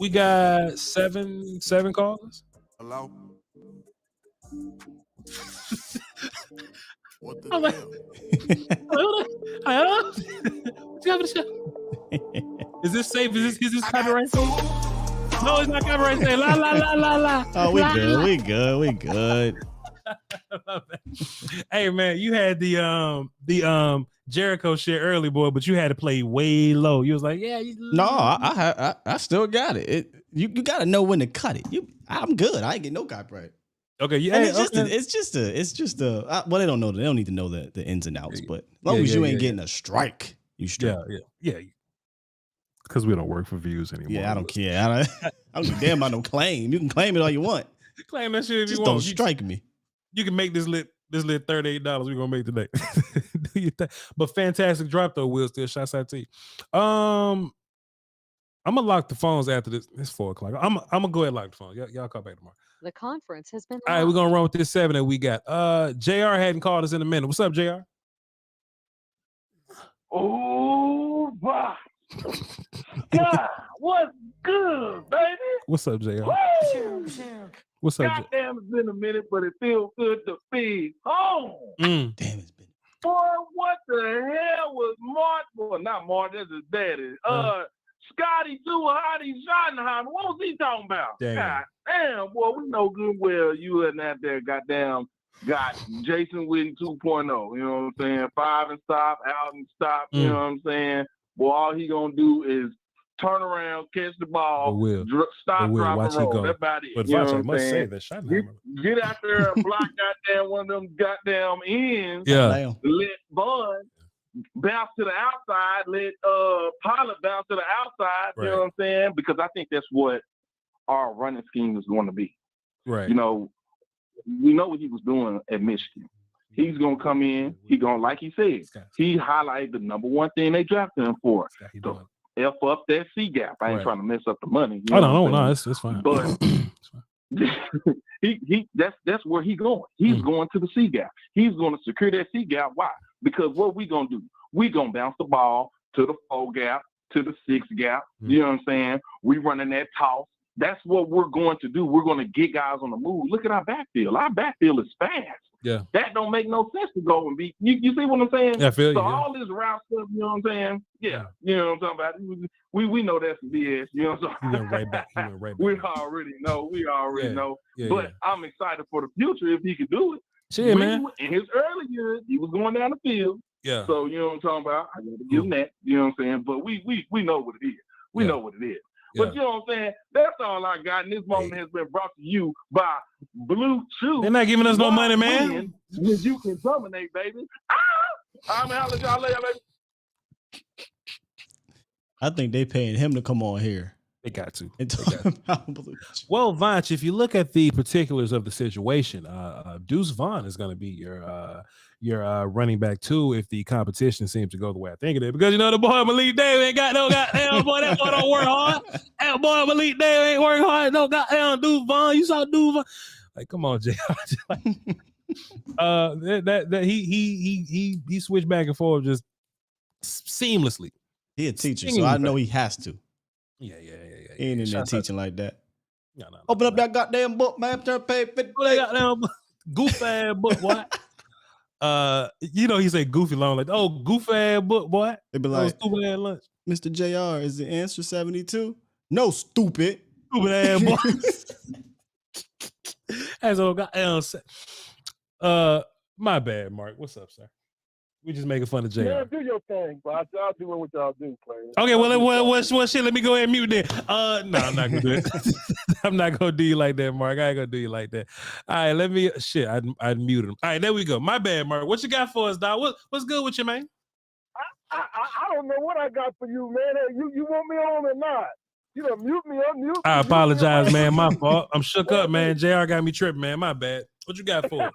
We got seven callers. Hello. What the hell? Is this safe? Is this copyright? No, it's not copyright. Say la la la la la. Oh, we good. Hey man, you had the Jericho shit early, boy, but you had to play way low. You was like, yeah. No, I still got it. You got to know when to cut it. I'm good. I ain't get no copyright. Okay, yeah. It's just a. Well, they don't know. They don't need to know the ins and outs. But as long as you ain't getting a strike, you straight. Yeah. Because we don't work for views anymore. Yeah, I don't care. I don't give a damn about no claim. You can claim it all you want. Claim that shit if just you want. Don't strike me. You can make this lit $38. We're gonna make today. Do your thing. But fantastic drop though, Will. Still, shots out to you. I'm gonna lock the phones after this. It's 4:00. I'm gonna go ahead and lock the phones. Y'all call back tomorrow. The conference has been. All right, we're gonna run with this 7 that we got. JR hadn't called us in a minute. What's up, JR? Oh, boy. God, what's good, baby? What's up, JR? Woo! What's up? Goddamn, it's been a minute, but it feels good to be home. Damn, it's been. Boy, what the hell was Mark? Well, not Mark, that's his daddy. Scotty Hottie Schottenheimer. What was he talking about? Damn. God damn, boy, we know good well you and that there goddamn got Jason Witten 2.0. You know what I'm saying? 5 and stop, out and stop. You know what I'm saying? Boy, all he gonna do is turn around, catch the ball, stop, drop, and roll. That's about it. But you know Voch, what I I'm must saying? say that Schottenheimer. Get out there and block goddamn one of them goddamn ends. Yeah. Let Bud bounce to the outside. Let Pilot bounce to the outside. Right. You know what I'm saying? Because I think that's what our running scheme is going to be. Right. You know, we know what he was doing at Michigan. He's gonna come in. He gonna, like he said, he highlighted the number one thing they drafted him for. So F up that C gap. I ain't trying to mess up the money. No, it's fine. But that's where he going. He's going to the C gap. He's going to secure that C gap. Why? Because what we gonna do? We gonna bounce the ball to the 4 gap, to the 6 gap. You know what I'm saying? We running that toss. That's what we're going to do. We're going to get guys on the move. Look at our backfield. Our backfield is fast. Yeah. That don't make no sense to go and be. You see what I'm saying? Yeah, I feel you. So all this route stuff, you know what I'm saying? Yeah. You know what I'm talking about? We know that's BS. You know what I'm saying? He went right back. We already know. Yeah, but I'm excited for the future if he could do it. Shit, man. In his early years, he was going down the field. Yeah. So you know what I'm talking about? I got to give him that. You know what I'm saying? But we know what it is. We know what it is. But you know what I'm saying? That's all I got. And this moment has been brought to you by Blue Chew. They're not giving us no money, man. You can dominate, baby. I'm gonna holler at y'all later, baby. I think they paying him to come on here. They got to. Well, Vonch, if you look at the particulars of the situation, Deuce Vaughn is going to be your running back too if the competition seems to go the way I think it is. Because you know the boy Malik Davis ain't got no goddamn boy. That boy don't work hard. That boy Malik Davis ain't work hard. No goddamn Deuce Vaughn. You saw Deuce Vaughn. Like, come on, Jay. He switched back and forth just seamlessly. He a teacher, so I know he has to. Yeah. He ain't in there teaching like that. No. Open up that goddamn book, man. Turn page 50. Goddamn goof ass book, boy. You know he said goofy long, like, oh, goofy ass book, boy. They be like, stupid ass lunch. Mr. JR, is the answer 72? No, stupid. Stupid ass boy. That's all goddamn. My bad, Mark. What's up, sir? We just making fun of JR. Yeah, do your thing, bro. Y'all doing what y'all do, players. Okay, well, shit. Let me go ahead and mute that. No, I'm not gonna do it. I'm not gonna do you like that, Mark. I ain't gonna do you like that. All right, let me. Shit, I muted him. All right, there we go. My bad, Mark. What you got for us, dog? What's good with you, man? I don't know what I got for you, man. Hey, you want me on or not? You know, mute me, unmute. I apologize, man. My fault. I'm shook up, man. JR got me tripping, man. My bad. What you got for us?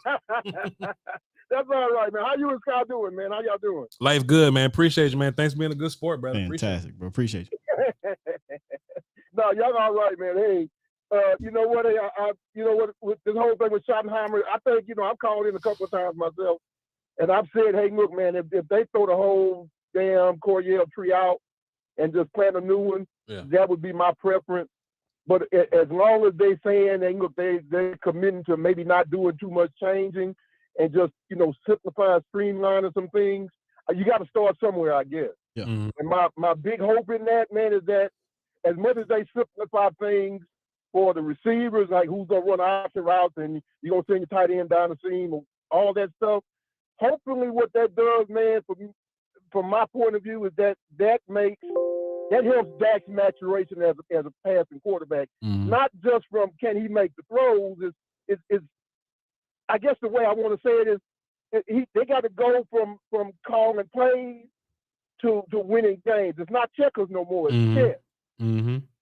That's all right, man. How you and Sky doing, man? How y'all doing? Life good, man. Appreciate you, man. Thanks for being a good sport, brother. Fantastic, bro. Appreciate you. No, y'all all right, man. Hey, you know what? You know what? With this whole thing with Schottenheimer, I think, you know, I've called in a couple of times myself, and I've said, hey, look, man, if they throw the whole damn Coriel tree out and just plant a new one, that would be my preference. But as long as they saying, hey, look, they're committing to maybe not doing too much changing and just, you know, simplify, streamlining some things, you got to start somewhere, I guess. Yeah. And my big hope in that, man, is that as much as they simplify things for the receivers, like who's going to run option routes and you're going to send your tight end down the seam, all that stuff, hopefully what that does, man, from my point of view, is that helps Dak's maturation as a passing quarterback. Not just from can he make the throws, is I guess the way I want to say it is they got to go from calling plays to winning games. It's not checkers no more. It's chess.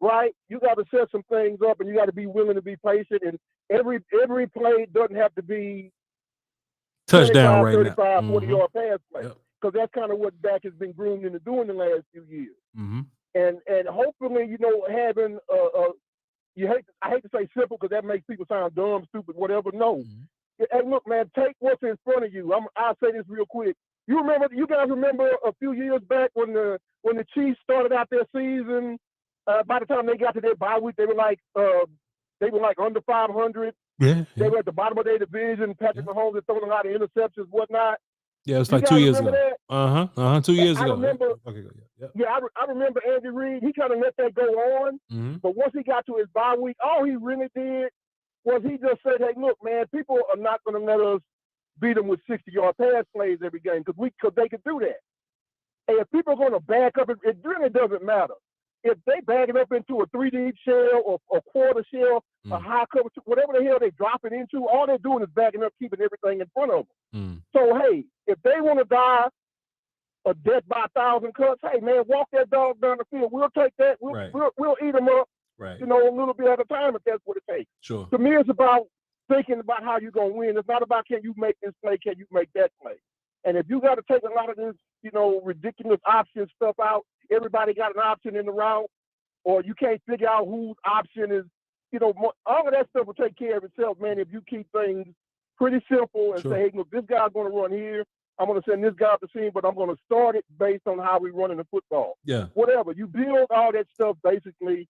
Right? You got to set some things up, and you got to be willing to be patient. And every play doesn't have to be touchdown 25, right 35, now. 40-yard pass play. Because that's kind of what Dak has been groomed into doing the last few years. And hopefully, you know, having I hate to say simple because that makes people sound dumb, stupid, whatever. No. Hey, look, man, take what's in front of you. I'll say this real quick. You guys remember a few years back when the Chiefs started out their season? By the time they got to their bye week, they were like under 500. Yeah. They were at the bottom of their division. Patrick Mahomes had thrown a lot of interceptions, whatnot. Yeah, it was like 2 years ago. 2 years ago. I remember. I remember Andy Reid. He kind of let that go on, but once he got to his bye week, all he really did was he just said, "Hey, look, man, people are not going to let us beat them with 60-yard pass plays every game because they can do that. And if people are going to back up, it really doesn't matter. If they back it up into a 3-deep shell or a quarter shell, a high cover, whatever the hell they drop it into, all they're doing is backing up, keeping everything in front of them. So, hey, if they want to die a death by 1,000 cuts, hey, man, walk that dog down the field. We'll take that. We'll eat them up, you know, a little bit at a time if that's what it takes. Sure. To me, it's about thinking about how you're going to win. It's not about can you make this play, can you make that play. And if you got to take a lot of this, ridiculous option stuff out, everybody got an option in the route, or you can't figure out whose option is, all of that stuff will take care of itself, man, if you keep things pretty simple and say, hey, look, this guy's going to run here. I'm going to send this guy up the seam, but I'm going to start it based on how we run in the football. Yeah. Whatever. You build all that stuff basically,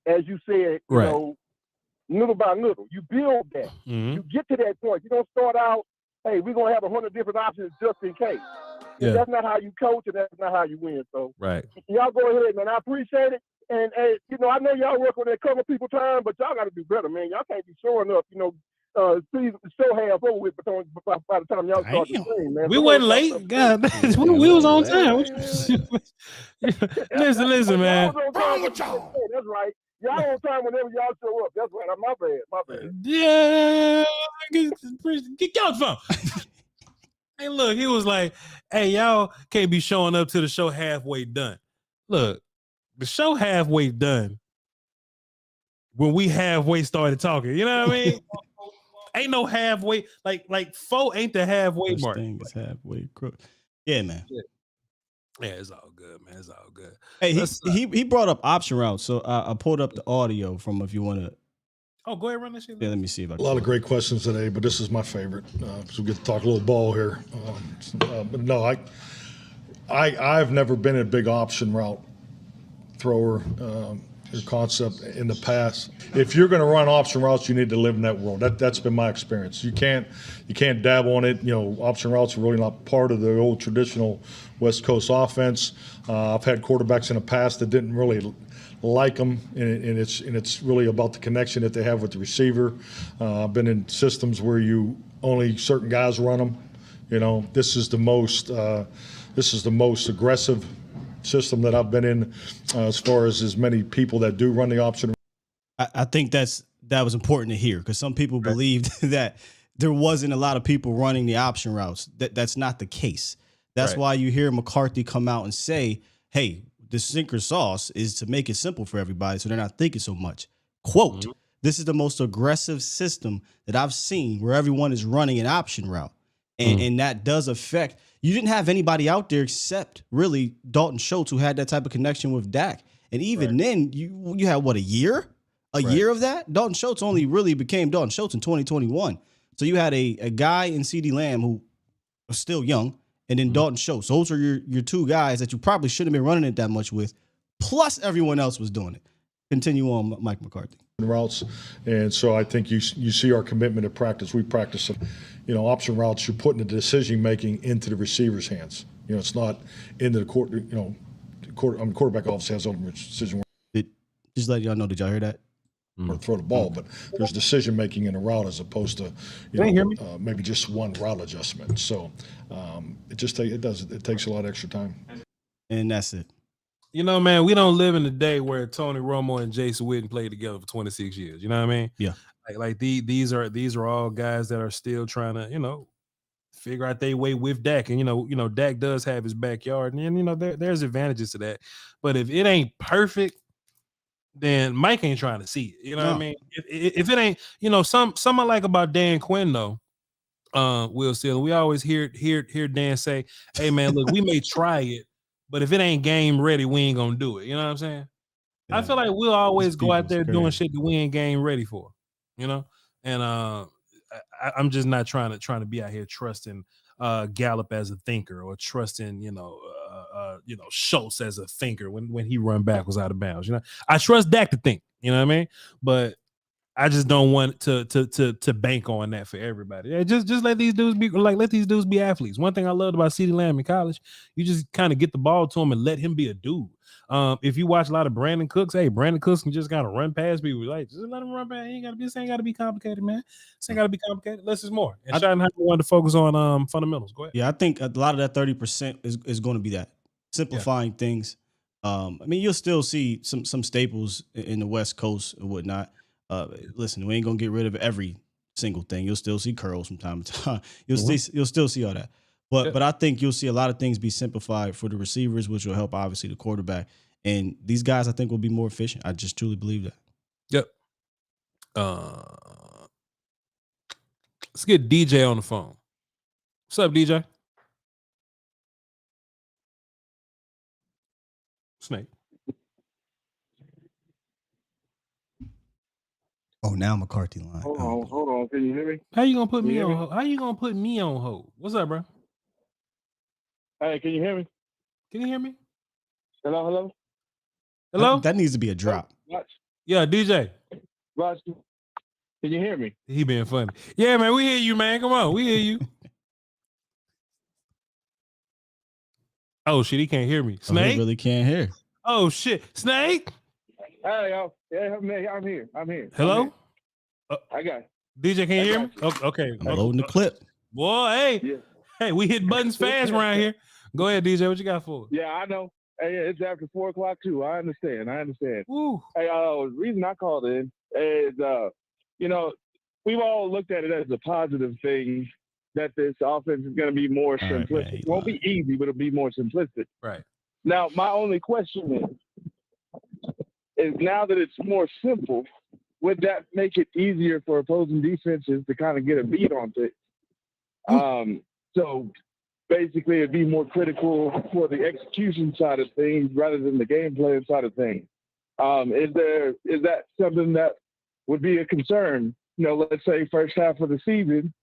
as you said, little by little. You build that. Mm-hmm. You get to that point. You don't start out, hey, we're going to have 100 different options just in case. Yeah. That's not how you coach, and that's not how you win. So y'all go ahead, man. I appreciate it. And, I know y'all work on that cover people time, but y'all got to do better, man. Y'all can't be showing up, see the show half over with by the time y'all start the stream, man. We wasn't late. God, we was on time. Listen, man. That's right. Y'all on time whenever y'all show up. That's right. My bad. Yeah. Get your phone. Hey, look, he was like, hey, y'all can't be showing up to the show halfway done. Look, the show halfway done when we halfway started talking. You know what I mean? Ain't no halfway. Like 4 ain't the halfway mark. Thing is halfway. Yeah, man. Yeah, it's all good, man. It's all good. Hey, he brought up option routes, so I pulled up the audio from if you want to. Oh, go ahead, run that shit. Yeah, let me see if I can. A lot of great questions today, but this is my favorite. So we get to talk a little ball here. But no, I've never been a big option route thrower. Your concept in the past. If you're going to run option routes, you need to live in that world. That's been my experience. You can't dabble on it. Option routes are really not part of the old traditional West Coast offense. I've had quarterbacks in the past that didn't really like them, and it's really about the connection that they have with the receiver. I've been in systems where only certain guys run them. This is the most aggressive system that I've been in as far as many people that do run the option. I think that was important to hear, because some people believed that there wasn't a lot of people running the option routes. That's not the case. That's why you hear McCarthy come out and say, hey, the secret sauce is to make it simple for everybody so they're not thinking so much. Quote, this is the most aggressive system that I've seen where everyone is running an option route. And that does affect. You didn't have anybody out there except really Dalton Schultz, who had that type of connection with Dak. And even then, you had a year? A year of that? Dalton Schultz only really became Dalton Schultz in 2021. So you had a guy in CeeDee Lamb who was still young, and then Dalton Schultz. Those are your two guys that you probably shouldn't have been running it that much with. Plus, everyone else was doing it. Continue on, Mike McCarthy. Routes, and so I think you see our commitment to practice. We practice, option routes. You're putting the decision making into the receiver's hands. It's not into the court. Quarterback obviously has ultimate decision. Just let y'all know. Did y'all hear that? Or throw the ball, but there's decision making in a route as opposed to maybe just one route adjustment. So it takes a lot of extra time. And that's it. Man, we don't live in a day where Tony Romo and Jason Witten played together for 26 years. You know what I mean? Yeah. Like these are all guys that are still trying to, figure out their way with Dak. And, Dak does have his backyard, and, there's advantages to that. But if it ain't perfect, then Mike ain't trying to see it. You know what I mean? If it ain't, something I like about Dan Quinn, though, Will Steele, we always hear Dan say, hey, man, look, we may try it, but if it ain't game ready, we ain't gonna do it. You know what I'm saying? Yeah. I feel like we'll always go out there doing shit that we ain't game ready for, And I'm just not trying to be out here trusting Gallup as a thinker, or trusting Schultz as a thinker when he run backwards out of bounds. I trust Dak to think. You know what I mean? But I just don't want to bank on that for everybody. Yeah, just let these dudes be athletes. One thing I loved about CeeDee Lamb in college, you just kind of get the ball to him and let him be a dude. If you watch a lot of Brandin Cooks, Brandin Cooks can just kind of run past people. Like, just let him run past. This ain't gotta be complicated, man. This ain't gotta be complicated. Less is more. And Schottenheimer wanted to focus on fundamentals. Go ahead. Yeah, I think a lot of that 30% is going to be that simplifying things. You'll still see some staples in the West Coast and whatnot. Listen, we ain't gonna get rid of every single thing. You'll still see curls from time to time. You'll still see all that. But I think you'll see a lot of things be simplified for the receivers, which will help obviously the quarterback. And these guys, I think, will be more efficient. I just truly believe that. Yep. Let's get DJ on the phone. What's up, DJ? Snake. Oh, now McCarthy line. Hold on. Can you hear me? How you gonna put me on hold? How you gonna put me on hold? What's up, bro? Hey, can you hear me? Can you hear me? Hello? That needs to be a drop. Yeah, DJ. Watch. Can you hear me? He being funny. Yeah, man, we hear you, man. Come on, we hear you. Oh shit, he can't hear me. Snake? Oh, he really can't hear. Oh shit, Snake. Hey, y'all. Yeah, I'm here. Hello. I got it. DJ, can you hear me? Okay. I'm loading the clip. Boy, hey, we hit buttons fast around here. Go ahead, DJ. What you got for us? Yeah, I know. Hey, it's after 4:00 too. I understand. Woo. Hey, the reason I called in is, we've all looked at it as a positive thing that this offense is going to be more simplistic. It won't be easy, but it'll be more simplistic. Right. Now, my only question is now that it's more simple, would that make it easier for opposing defenses to kind of get a beat on things? So basically, it'd be more critical for the execution side of things rather than the game plan side of things. Is that something that would be a concern? Let's say first half of the season,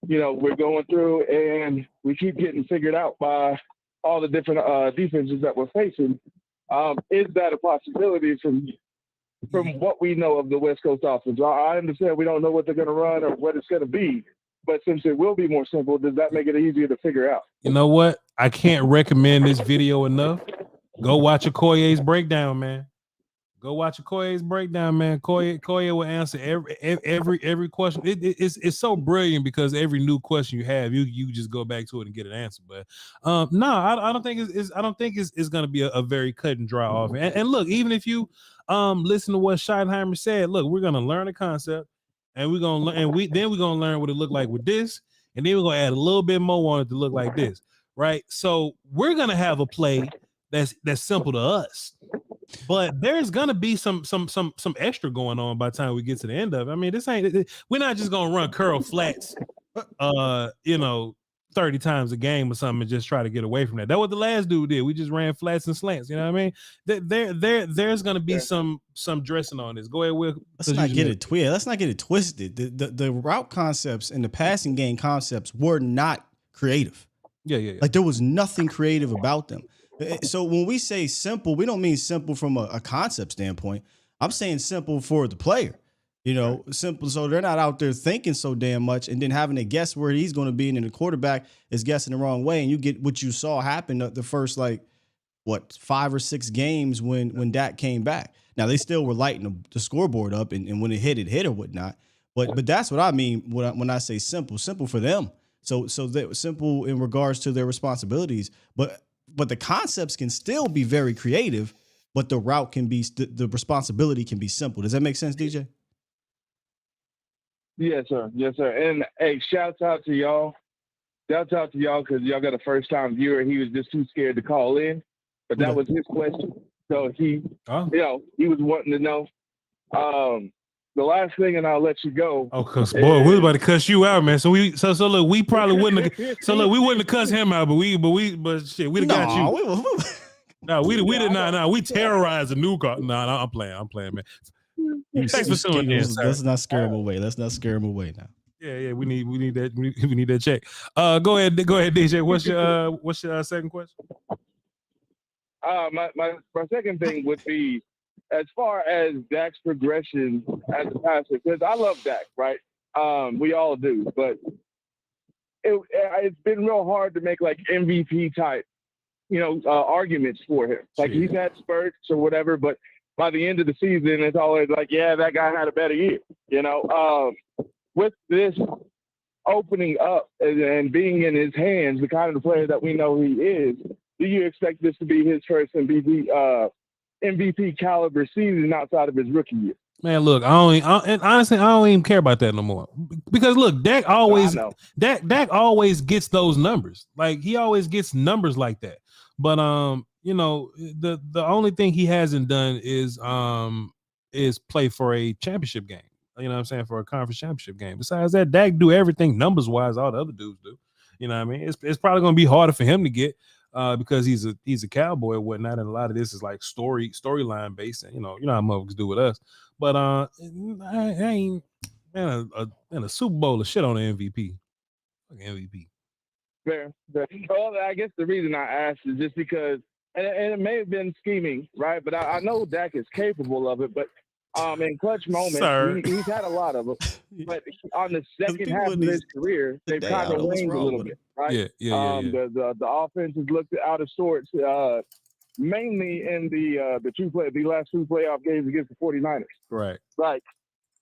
we're going through and we keep getting figured out by all the different defenses that we're facing. Is that a possibility from what we know of the West Coast offense? I understand we don't know what they're going to run or what it's going to be, but since it will be more simple, does that make it easier to figure out? You know what? I can't recommend this video enough. Go watch Okoye's breakdown, man. Go watch Okoye's breakdown, man. Okoye will answer every question. It's so brilliant because every new question you have, you just go back to it and get an answer. But no, I don't think it's going to be a very cut and dry offense. And look, even if you listen to what Schottenheimer said, look, we're going to learn the concept, and we're going to learn what it looked like with this, and then we're going to add a little bit more on it to look like this, right? So we're going to have a play that's simple to us. But there's gonna be some extra going on by the time we get to the end of it. I mean, we're not just gonna run curl flats, 30 times a game or something and just try to get away from that. That's what the last dude did. We just ran flats and slants. You know what I mean? There's gonna be some dressing on this. Go ahead, Will. Let's not get it twisted. The route concepts and the passing game concepts were not creative. Yeah. Like there was nothing creative about them. So when we say simple, we don't mean simple from a concept standpoint. I'm saying simple for the player, simple. So they're not out there thinking so damn much and then having to guess where he's going to be. And then the quarterback is guessing the wrong way. And you get what you saw happen the first, 5 or 6 games when Dak came back. Now they still were lighting the scoreboard up and when it hit or whatnot. But that's what I mean when I say simple for them. So they're simple in regards to their responsibilities, but the concepts can still be very creative, but the route can be, the responsibility can be simple. Does that make sense, DJ? Yes, sir. And hey, shouts out to y'all. Shouts out to y'all because y'all got a first time viewer. He was just too scared to call in, but that was his question. So he was wanting to know. The last thing, and I'll let you go. Oh, cause boy, we was about to cuss you out, man. So look, we probably wouldn't have. So look, we wouldn't have cussed him out, but shit, we'd have got you. No, we did not. No, we terrorized the new car. No, I'm playing, man. Thanks for tuning in. Let's not scare him away. Now. Yeah. We need that. We need that check. Go ahead, DJ. What's your second question? My second thing would be, as far as Dak's progression as a passer, because I love Dak, right? We all do, but it's been real hard to make MVP type, arguments for him. He's had spurts or whatever, but by the end of the season, it's always that guy had a better year. With this opening up and being in his hands, the kind of player that we know he is, do you expect this to be his first MVP caliber season outside of his rookie year? Man, look, honestly, I don't even care about that no more. Because look, Dak always gets those numbers. He always gets numbers like that. But the only thing he hasn't done is play for a championship game. You know what I'm saying, for a conference championship game. Besides that, Dak do everything numbers wise all the other dudes do. You know what I mean? It's probably going to be harder for him to get because he's a Cowboy or whatnot, and a lot of this is like storyline based. And you know how motherfuckers do with us. But I ain't a Super Bowl of shit on the MVP. Fucking MVP. Fair. Well, I guess the reason I asked is just because, and it may have been scheming, right? But I know Dak is capable of it. But in clutch moments, he's had a lot of them. But on the second half of his career, they've kind of waned a little bit, right? Yeah. The offense has looked out of sorts, mainly in the last two playoff games against the 49ers. Right. Like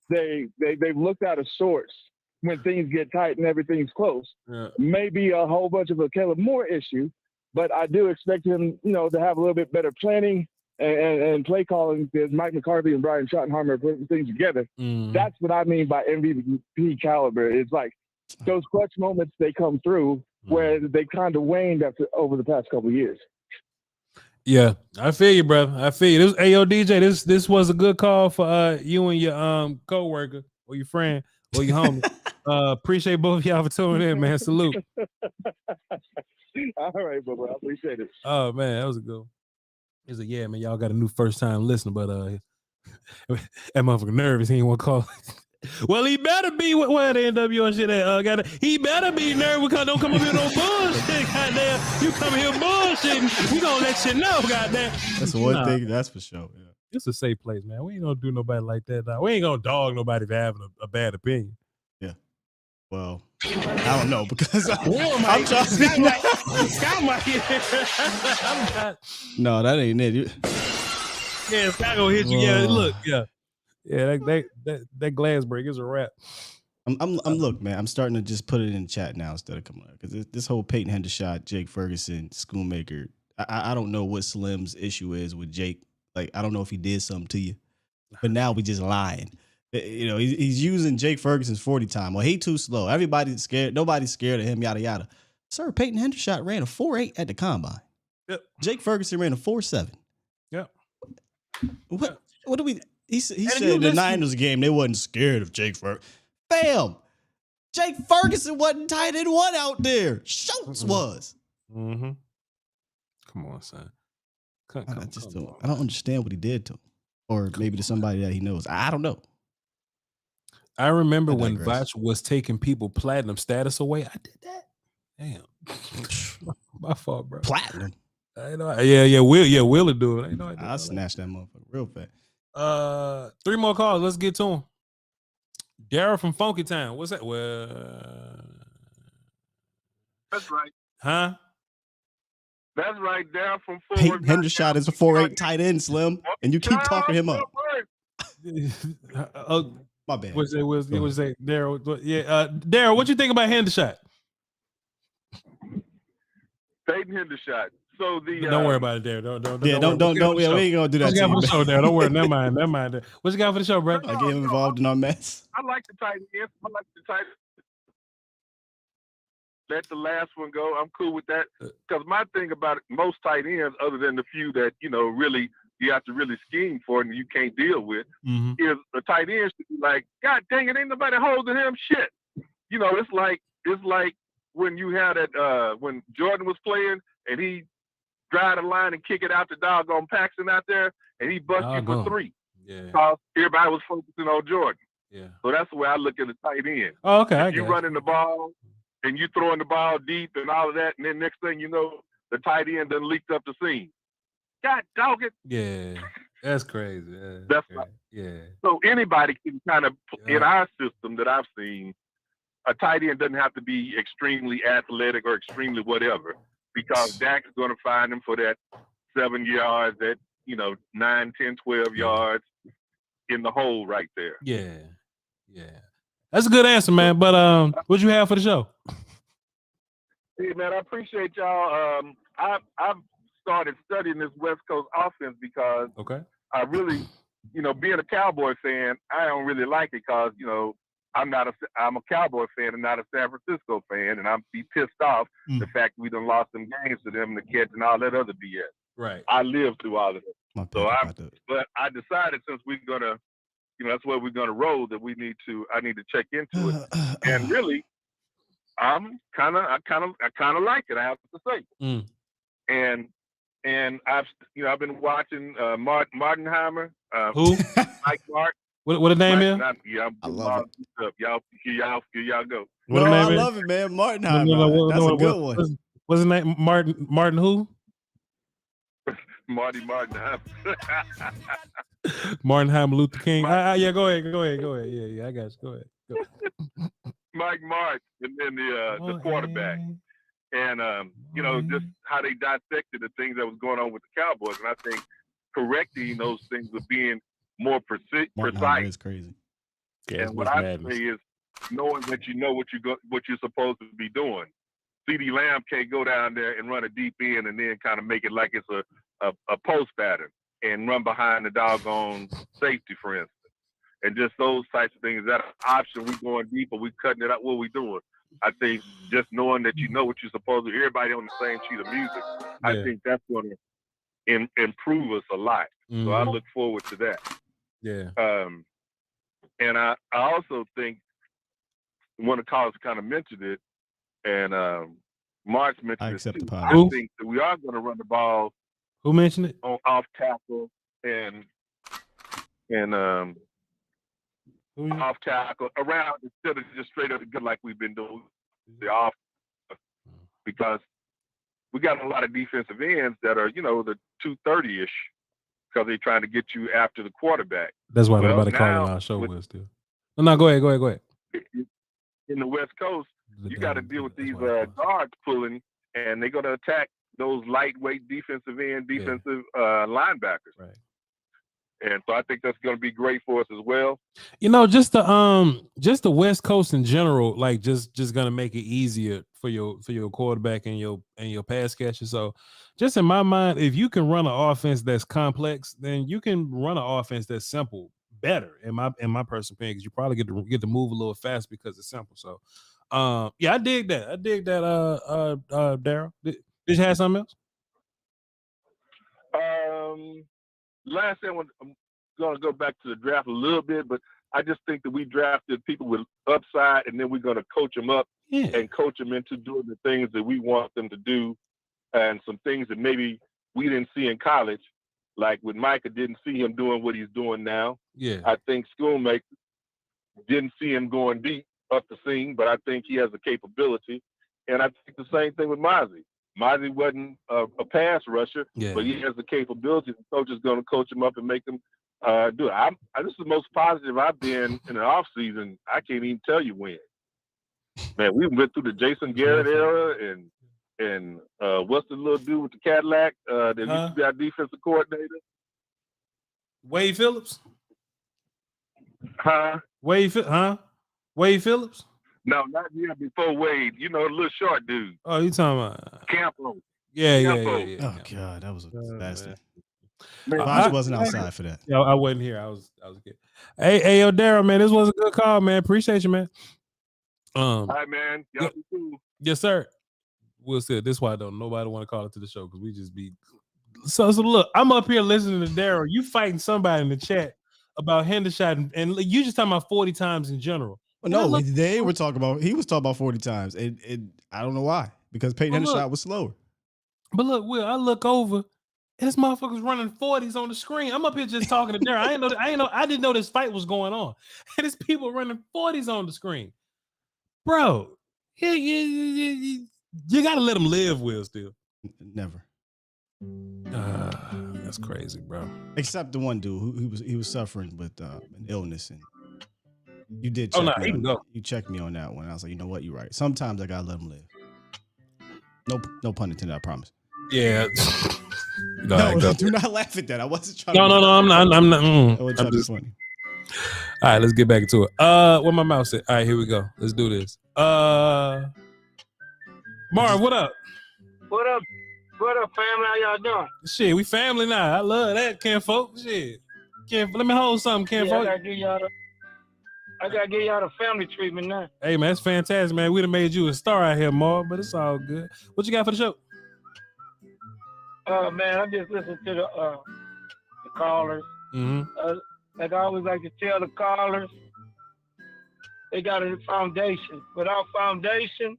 they've looked out of sorts when things get tight and everything's close. Yeah. Maybe a whole bunch of a Kellen Moore issue, but I do expect him, to have a little bit better planning and play calling because Mike McCarthy and Brian Schottenheimer are putting things together. That's what I mean by MVP caliber. It's like those clutch moments they come through where they kind of waned over the past couple of years. Yeah, I feel you, brother. I feel you. DJ, this was a good call for you and your coworker or your friend or your homie. Appreciate both of y'all for tuning in, man. Salute. All right, brother. I appreciate it. Oh man, that was a good one. He's like, yeah, man, y'all got a new first time listener, but that motherfucker nervous. He ain't want to call. Well, he better be where the NWO and shit at. He better be nervous because don't come up here no bullshit. Goddamn, you come here bullshitting. We gonna let you know, goddamn. That's one thing. That's for sure. Yeah. It's a safe place, man. We ain't gonna do nobody like that. Dog. We ain't gonna dog nobody for having a bad opinion. Yeah. Well, I don't know because I'm trying to. No, that ain't it. Yeah, Sky gonna hit you. Yeah, look, yeah. Yeah, that glass break is a wrap. I'm look, man. I'm starting to just put it in the chat now instead of coming out because this whole Peyton Hendershot, Jake Ferguson, Schoonmaker. I don't know what Slim's issue is with Jake. Like I don't know if he did something to you, but now we just lying. He's using Jake Ferguson's 40 time. Well, he too slow. Everybody's scared. Nobody's scared of him. Yada yada. Sir, Peyton Hendershot ran a 4.8 at the combine. Yep. Jake Ferguson ran a 4.7. Yep. What do we? He said in the Niners game they wasn't scared of Jake Ferguson. Bam! Jake Ferguson wasn't tight end one out there. Schultz was. Mm-hmm. Come on, son. I don't understand what he did to him, or maybe to somebody that he knows. I don't know. I remember when Voch was taking people platinum status away. I did that. Damn, my fault, bro. Platinum. I know. Yeah. Will do it. I'll snatch that motherfucker real fast. 3 more calls. Let's get to him. Daryl from Funky Town. What's that? Well, that's right. Huh? That's right. Daryl from Peyton Hendershot is a 4.8 tight end, Slim, and you keep talking him up. My bad. Was it Daryl? Yeah, Daryl. What you think about Hendershot? Peyton Hendershot. So don't worry about it, Daryl. Don't. Yeah, don't. We ain't gonna do that. What you got for the show, Daryl? Don't worry. Never mind. What you got for the show, bro? I get him involved in our mess. I like the tight end. Let the last one go. I'm cool with that. Because my thing about it, most tight ends, other than the few that really you have to really scheme for and you can't deal with, is the tight end should be like, God dang it, ain't nobody holding him shit. It's like when you had that when Jordan was playing and he drive the line and kick it out to doggone Paxton out there, and he bust you for 3. Yeah. Because everybody was focusing on Jordan. Yeah. So that's the way I look at the tight end. Oh, okay. You running the ball and you throwing the ball deep and all of that, and then next thing you know, the tight end done leaked up the seam. God dog it. Yeah. That's crazy. Yeah. That's right. Yeah. So anybody can kind of, in our system that I've seen, a tight end doesn't have to be extremely athletic or extremely whatever, because Dak's going to find him for that 7 yards, that 9, 10, 12 yards in the hole right there. Yeah. That's a good answer, man. But what you have for the show? Hey, man, I appreciate y'all. I've started studying this West Coast offense because I really, being a Cowboy fan, I don't really like it because, I'm a Cowboy fan and not a San Francisco fan, and I'm be pissed off the fact we done lost some games to them, the kids and all that other BS. Right. I lived through all of it. But I decided since we're gonna that's where we're going to roll. That I need to check into it. And really, I kind of like it. I have to say. And I've been watching Martinheimer. Who? Mike Martin. What the name is? I love it. Y'all go. What the No, name I is? love it, man. Martinheimer. That's a good one. What's his name? Martin who? Martin. Martinheimer Luther King. Yeah, go ahead. Yeah, I got you. Go ahead. Mike Martin, and then the quarterback, and just how they dissected the things that was going on with the Cowboys, and I think correcting those things with being more precise. Is crazy. Yeah, and what I say is knowing that you know what you're supposed to be doing. CeeDee Lamb can't go down there and run a deep end and then kind of make it like it's a post pattern and run behind the doggone safety, for instance. And just those types of things. Is that an option? We going deep or we cutting it out? What we doing? I think just knowing that you know what you're supposed to, everybody on the same sheet of music, I think that's going to improve us a lot. So I look forward to that. Yeah. And I also think one of the callers kind of mentioned it, and Mark mentioned it too. I think that we are going to run the ball. Who mentioned it? On off tackle and off tackle around instead of just straight up good like we've been doing the off, because we got a lot of defensive ends that are the 230-ish because they're trying to get you after the quarterback. That's why nobody calling our show was still. No, go ahead. In the West Coast, you got to deal with these guards pulling, and they're going to attack those lightweight defensive linebackers. Right. And so I think that's going to be great for us as well. Just the West Coast in general, like just going to make it easier for your quarterback and your pass catcher. So just in my mind, if you can run an offense that's complex, then you can run an offense that's simple better. In my personal opinion, because you probably get to move a little fast because it's simple. So I dig that. Daryl. Did you have something else? Last thing, I'm going to go back to the draft a little bit, but I just think that we drafted people with upside, and then we're going to coach them up and coach them into doing the things that we want them to do, and some things that maybe we didn't see in college, like with Micah, didn't see him doing what he's doing now. Yeah, I think Schoonmaker didn't see him going deep up the seam, but I think he has the capability, and I think the same thing with Mozzie. Mozzie wasn't a pass rusher, but he has the capability. The coach is going to coach him up and make him do it. This is the most positive I've been in an off season. I can't even tell you when. Man, we went through the Jason Garrett era, and what's the little dude with the Cadillac that used to be our defensive coordinator? Wade Phillips. Wade Phillips. No, not yet. Before Wade, the little short dude. Oh, you talking about Campo? Yeah. Oh God, that was a disaster. I wasn't outside for that. Yeah, I wasn't here. I was good. Hey, yo, Daryl, man, this was a good call, man. Appreciate you, man. All right, man. Y'all be cool. Yes, sir. We'll see. This is why nobody want to call it to the show, because we just be so look. I'm up here listening to Daryl. You fighting somebody in the chat about Hendershot, and you just talking about 40 times in general. Well, no, he was talking about 40 times. And I don't know why. Because Peyton Hendershot was slower. But look, Will, I look over and this motherfucker's running 40s on the screen. I'm up here just talking to Darren. I didn't know this fight was going on. And there's people running 40s on the screen. Bro, you gotta let him live, Will, still. Never. That's crazy, bro. Except the one dude who he was suffering with an illness, and you did you checked me on that one. I was like, you know what, you're right. Sometimes I gotta let him live. No pun intended, I promise. Yeah. No, do not laugh at that. I wasn't trying. No, I'm not. I was trying to be funny. All right, let's get back into it. Where my mouse at? All right, here we go. Let's do this. Marv, what up? What up, family? How y'all doing? Shit, we family now. I love that, Ken folk. Shit. Let me hold something, Ken folk. I gotta give y'all the family treatment now. Hey, man, that's fantastic, man. We'd have made you a star out here, Marv, but it's all good. What you got for the show? Man, I just listened to the callers. Mm-hmm. like I always like to tell the callers, they got a foundation. Without foundation,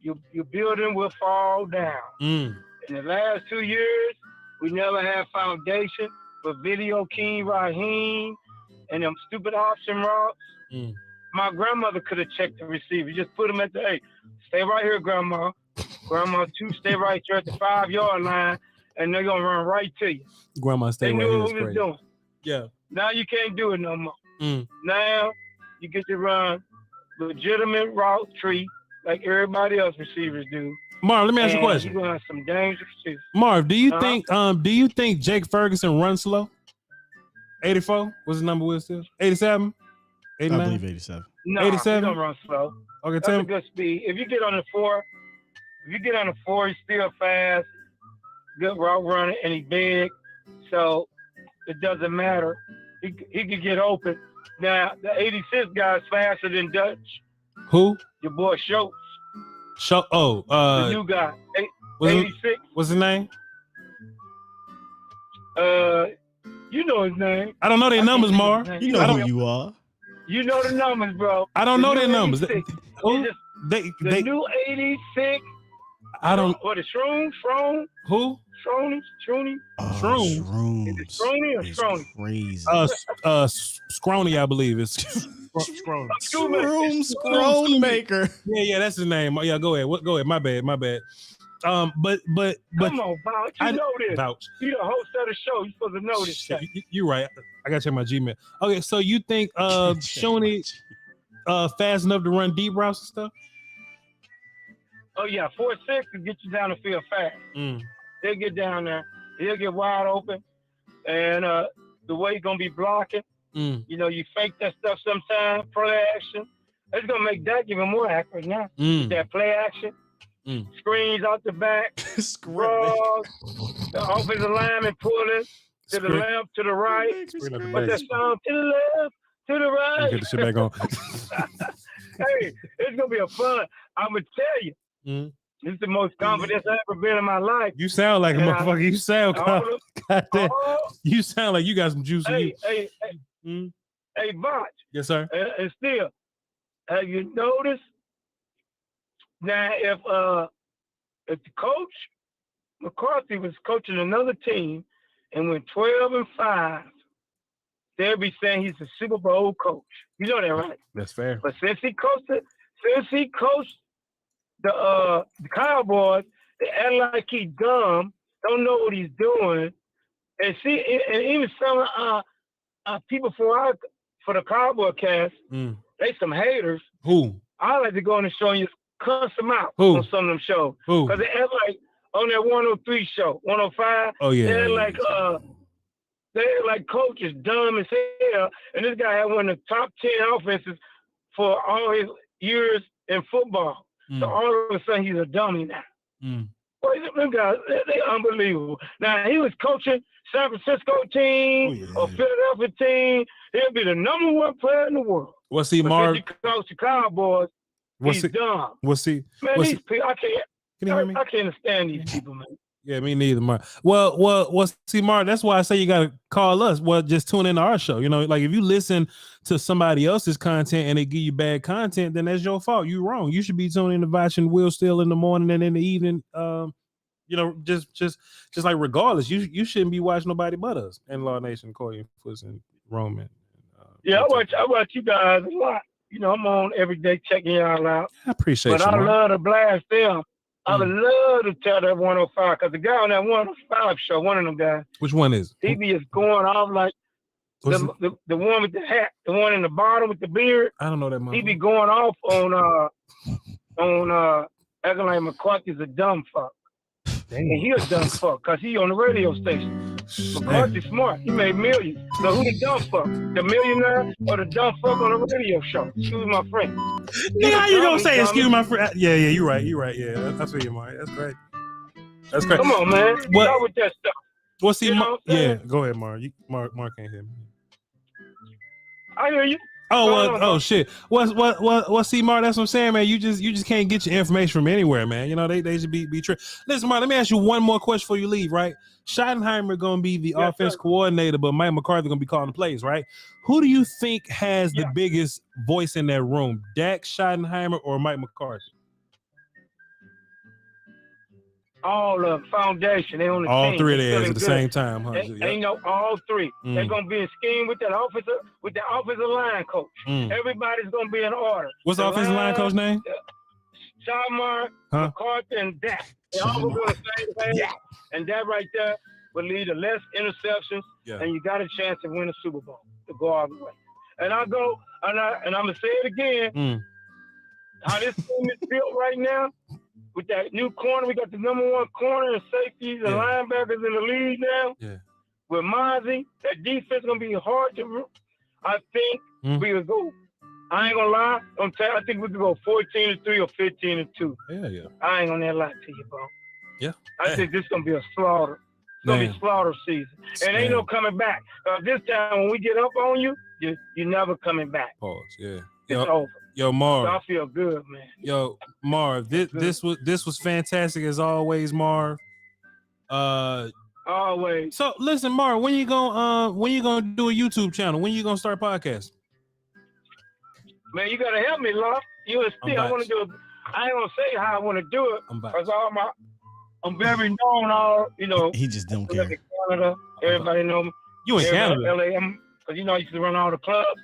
your building will fall down. In the last 2 years, we never had foundation for Video King Raheem and them stupid option routes. My grandmother could have checked the receiver. Just put them at the, hey, stay right here, Grandma. Grandma 2, stay right here at the 5-yard line, and they're going to run right to you. Grandma stay right here. They knew what we was doing. Yeah. Now you can't do it no more. Now you get to run legitimate route tree like everybody else receivers do. Marv, let me ask you a question. You're gonna have some dangerous receivers. Marv, do you think Jake Ferguson runs slow? 84? What's his number with still? 87? 89? I believe 87. No, 87? He don't run slow. Okay, That's tell a good speed. If you get on the 4, he's still fast, good route runner, and he's big. So it doesn't matter. He could get open. Now the 86 guy's faster than Dutch. Who? Your boy Schultz. The new guy. 86. What's his name? You know his name. I don't know their numbers, Marv. You know who you are. You know the numbers, bro. I don't know their numbers. Who? The new 86. I don't. What is Shroom? Who? Shroom? Shroom. Is it Shroony or Shroony? Crazy. Scrawny, I believe. It's Scrawny. Schoonmaker. Yeah, that's his name. Yeah, go ahead. Go ahead. My bad. But Come on, Vouch. You know this. Vouch. You the host of the show. You're supposed to know this stuff. You're right. I got to check my Gmail. Okay, so you think Shoney fast enough to run deep routes and stuff? Oh yeah, 4-6 to get you down the field fast. He'll get down there. He'll get wide open, and the way he's gonna be blocking, you know, you fake that stuff sometimes. Play action, it's gonna make that even more accurate now. That play action, screens out the back, draws, the offensive lineman pulling to the left, to the right. What's that sound? To the left, to the right. Get the shit back on. Hey, it's gonna be a fun. I'm gonna tell you. It's the most confident I've ever been in my life. You sound like a motherfucker. You sound goddamn. You sound like you got some juice in you. Hey, Voch. Yes, sir. And still, have you noticed now if the coach McCarthy was coaching another team and went 12-5, they'll be saying he's a Super Bowl coach. You know that, right? That's fair. But since he coached the Cowboys, they act like he's dumb, don't know what he's doing, and even some people for the Cowboy cast, they some haters. Who? I like to go on the show and just cuss them out on some of them shows. Who? Because they act like on that 103 show, 105. Oh yeah. They're like coach is dumb as hell, and this guy had one of the top 10 offenses for all his years in football. So all of a sudden he's a dummy now. Boy, them guys, they unbelievable. Now he was coaching San Francisco team or Philadelphia team. He'll be the #1 player in the world. Well, see, Marv. If you coach the Cowboys, he's dumb. We'll see. Man, these people, I can't. Can you hear me? I can't stand these people, man. Yeah, me neither, Marv. Well, see, Marv, that's why I say you gotta call us. Well, just tune into our show. You know, like if you listen to somebody else's content and they give you bad content, then that's your fault. You're wrong. You should be tuning in to Voch and Will Steele in the morning and in the evening. You know, just like regardless, you shouldn't be watching nobody but us. And Law Nation, Corey, Foots, and Roman. I watch you guys a lot. You know, I'm on every day checking y'all out. I appreciate you. But I Marv. love to blast them. I would love to tell that 105 because the guy on that 105 show, one of them guys. Which one is? He be just going off like the one with the hat, the one in the bottom with the beard. I don't know that much. He be going off on acting like McCarthy's a dumb fuck. And he a dumb fuck because he on the radio station. McCarthy's smart. He made millions. So who the dumb fuck? The millionaire or the dumb fuck on the radio show? Excuse my friend. Nigga, how you gonna say excuse my friend? Yeah, you're right. Yeah, I feel you, Mark. That's great. That's great. Come on, man. Start with that stuff. Well, see, yeah, go ahead, Mark. Mark can't hear me. I hear you. Oh shit. What see, Mark, that's what I'm saying, man. You just can't get your information from anywhere, man. You know, they should be Listen, Mark, let me ask you one more question before you leave, right? Schottenheimer gonna be the offense coordinator, but Mike McCarthy gonna be calling the plays, right? Who do you think has the biggest voice in that room? Dak, Schottenheimer, or Mike McCarthy? All the foundation, they on the all team. Three of theirs at the same time, huh? They know all three. They're gonna be in scheme with the offensive line coach. Everybody's gonna be in order. What's the offensive line coach name? Schottenheimer, McCarthy, and Dak. They all gonna be on the same page. And that right there will lead to less interceptions, and you got a chance to win a Super Bowl to go all the way. And I'm gonna say it again. How this team is built right now. With that new corner, we got the number one corner and safeties and linebackers in the league now. Yeah. With Mozzie, that defense gonna be hard to. I think we will go. I ain't gonna lie. I think we could go 14-3 or 15-2. Yeah. I ain't gonna lie to you, bro. Yeah. I think this gonna be a slaughter. It's gonna be slaughter season, and ain't no coming back. This time when we get up on you, you're never coming back. Pause. Yeah. It's over. Yo, Marv. I feel good, man. Yo, Marv, this was fantastic as always, Marv. Always. So listen, Marv, when you gonna do a YouTube channel? When you gonna start podcasting? Man, you gotta help me, love. You and Steele, I want to do it. I ain't gonna say how I want to do it because I'm very known. He just don't care. Canada, everybody know me. You in Canada? LA, because I used to run all the clubs.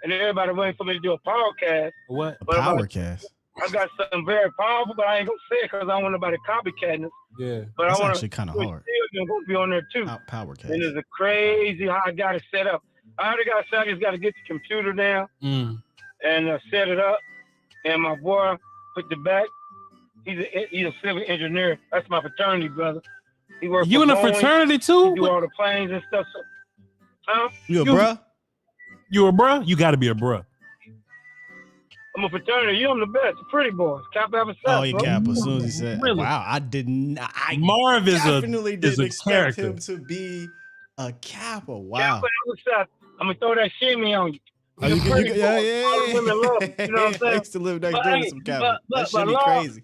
And everybody waiting for me to do a podcast. What? A powercast? I got something very powerful, but I ain't gonna say it because I don't want nobody copycatting us. Yeah. But that's actually kind of hard. Still gonna be on there too. Powercast. And it's a crazy how I got it set up. I already got set. I just got to get the computer down and set it up. And my boy put the back. He's a civil engineer. That's my fraternity brother. He works. You in a fraternity too? He do all the planes and stuff. So, huh? You a bruh? You a bruh? You got to be a bruh. I'm a fraternity. You, I'm the best. The pretty boys. Kappa Alpha Psi. Oh, he Kappa. As soon as he said, really? Wow, I did not. Marv is definitely didn't expect character. him to be a Kappa. Wow. Kappa Alpha Psi. I'm going to throw that shimmy on you. Oh, you yeah. Women love it, you know what I'm saying? I used to live next door to some Kappa. That should be Lord, crazy.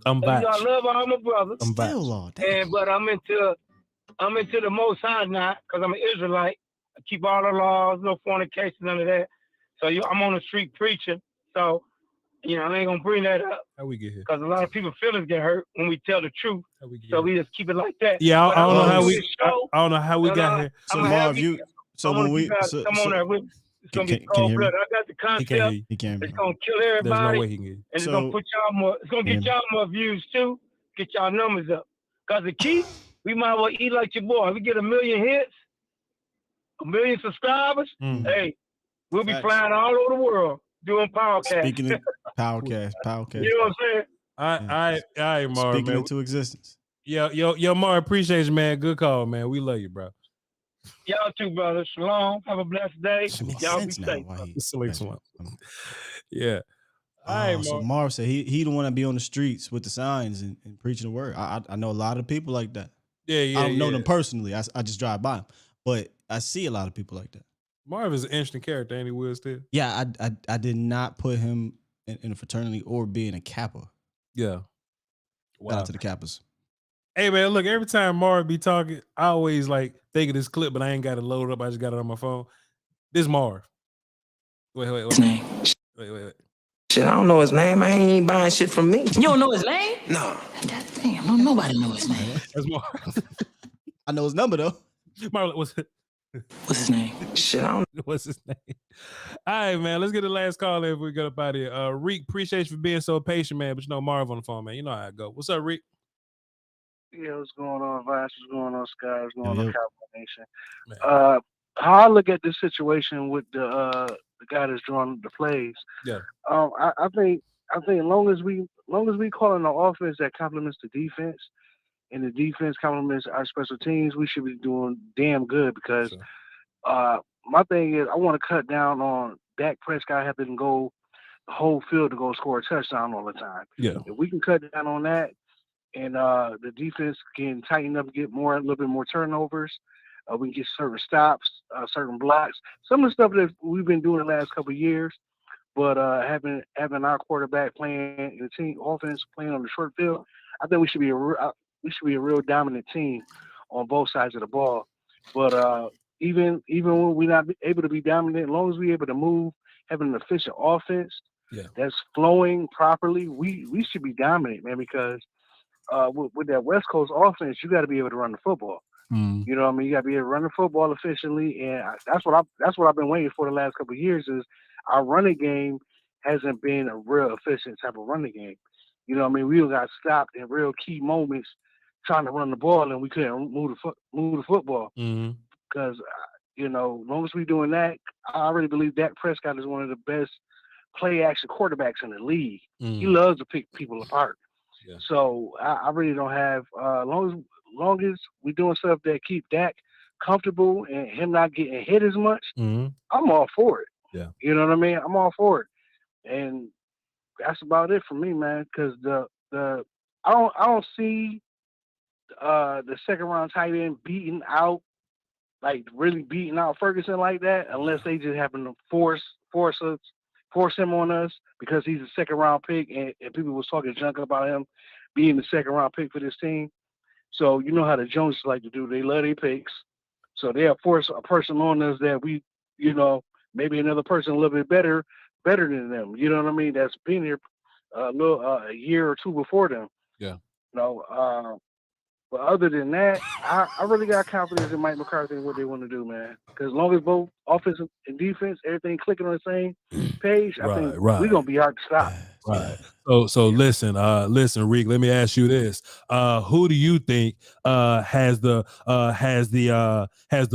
I'm back. I love all my brothers. I'm back. But I'm into the Most High now because I'm an Israelite. I keep all the laws, no fornication, none of that. So I'm on the street preaching. So, I ain't going to bring that up. How we get here? Because a lot of people's feelings get hurt when we tell the truth. So we just keep it like that. Yeah, I don't know how we got here. So Marv, come on there with me. It's going to be cold blood. I got the concept. He can't. It's going to kill everybody. There's no way he can get it. And it's going to put y'all more. It's going to get y'all more views too. Get y'all numbers up. Because the key, we might well eat like your boy. We get 1 million hits, 1 million subscribers. Hey, we'll be flying all over the world doing podcast. Speaking of podcast. You know what I'm saying? All right, Marv. Speaking into existence. Yo, Marv, appreciate you, man. Good call, man. We love you, bro. Y'all too, brother. Shalom. Have a blessed day. Y'all be safe. Yeah. All right, so Marv said he don't want to be on the streets with the signs and preaching the word. I know a lot of people like that. Yeah. I don't know them personally. I just drive by them, but I see a lot of people like that. Marv is an interesting character, ain't he, Will, still? Yeah, I did not put him in a fraternity or being a Kappa. Yeah. Wow. Shout out to the Kappas. Hey, man, look, every time Marv be talking, I always think of this clip, but I ain't got it loaded up. I just got it on my phone. This Marv. Wait. Wait. Shit, I don't know his name. I ain't buying shit from me. You don't know his name? No. Damn, don't nobody know his name. That's Marv. I know his number, though. Marv, what's his name? Shit, I don't. What's his name? All right, man. Let's get the last call in before we get up out of here. Reek, appreciate you for being so patient, man. But Marv on the phone, man. You know how it go. What's up, Reek? Yeah, what's going on, Vice? What's going on, Sky? What's going on, Cowboy Nation? How I look at this situation with the guy that's drawing the plays. Yeah. I think as long as we call in an offense that complements the defense, and the defense complements our special teams, we should be doing damn good because my thing is I want to cut down on Dak Prescott having to go the whole field to go score a touchdown all the time. Yeah. If we can cut down on that and the defense can tighten up, get a little bit more turnovers, We can get certain stops, certain blocks. Some of the stuff that we've been doing the last couple of years, but having our quarterback playing the team offense playing on the short field, I think we should be a real dominant team on both sides of the ball. But even when we're not able to be dominant, as long as we're able to move, having an efficient offense that's flowing properly, we should be dominant, man. Because with that West Coast offense, you got to be able to run the football. You know what I mean? You got to be able to run the football efficiently, and that's what I've been waiting for the last couple of years. Is our running game hasn't been a real efficient type of running game. You know what I mean? We got stopped in real key moments trying to run the ball, and we couldn't move the football. Because as long as we're doing that, I really believe Dak Prescott is one of the best play action quarterbacks in the league. He loves to pick people apart. So I really don't have long as we're doing stuff that keep Dak comfortable and him not getting hit as much, I'm all for it. Yeah. You know what I mean? I'm all for it. And that's about it for me, man. Because I don't see the second round tight end really beating out Ferguson like that, unless they just happen to force him on us because he's a second round pick and people was talking junk about him being the second round pick for this team. So you know how the Joneses like to do. They love their picks. So they'll force a person on us that we, maybe another person a little bit better than them. You know what I mean? That's been here a year or two before them. Yeah. But other than that, I really got confidence in Mike McCarthy and what they want to do, man. Because as long as both offense and defense, everything clicking on the same page, I think we're gonna be hard to stop. Right. So listen, Reek. Let me ask you this: who do you think has the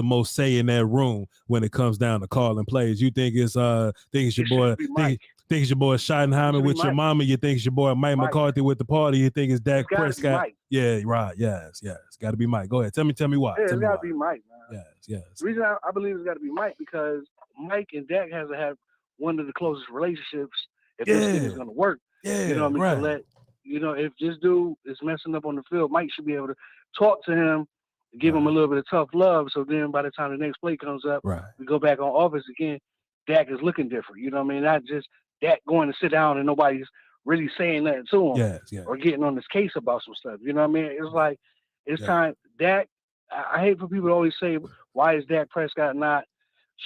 most say in that room when it comes down to calling plays? You think it's your boy? Think it's your boy Schottenheimer with your mama? You think it's your boy Mike McCarthy with the party? You think it's Dak Prescott? Yeah, right. Yes. It's got to be Mike. Go ahead. Tell me why. Yeah, it's got to be Mike, man. Yes. The reason I believe it's got to be Mike because Mike and Dak has to have one of the closest relationships if this thing is going to work. Yeah, you know what I mean? right. If this dude is messing up on the field, Mike should be able to talk to him, give him a little bit of tough love. So then by the time the next play comes up, we go back on offense again, Dak is looking different. You know what I mean? Not just Dak going to sit down and nobody's really saying nothing to him or getting on his case about some stuff. You know what I mean? It's like, it's time. Dak, I hate for people to always say, why is Dak Prescott not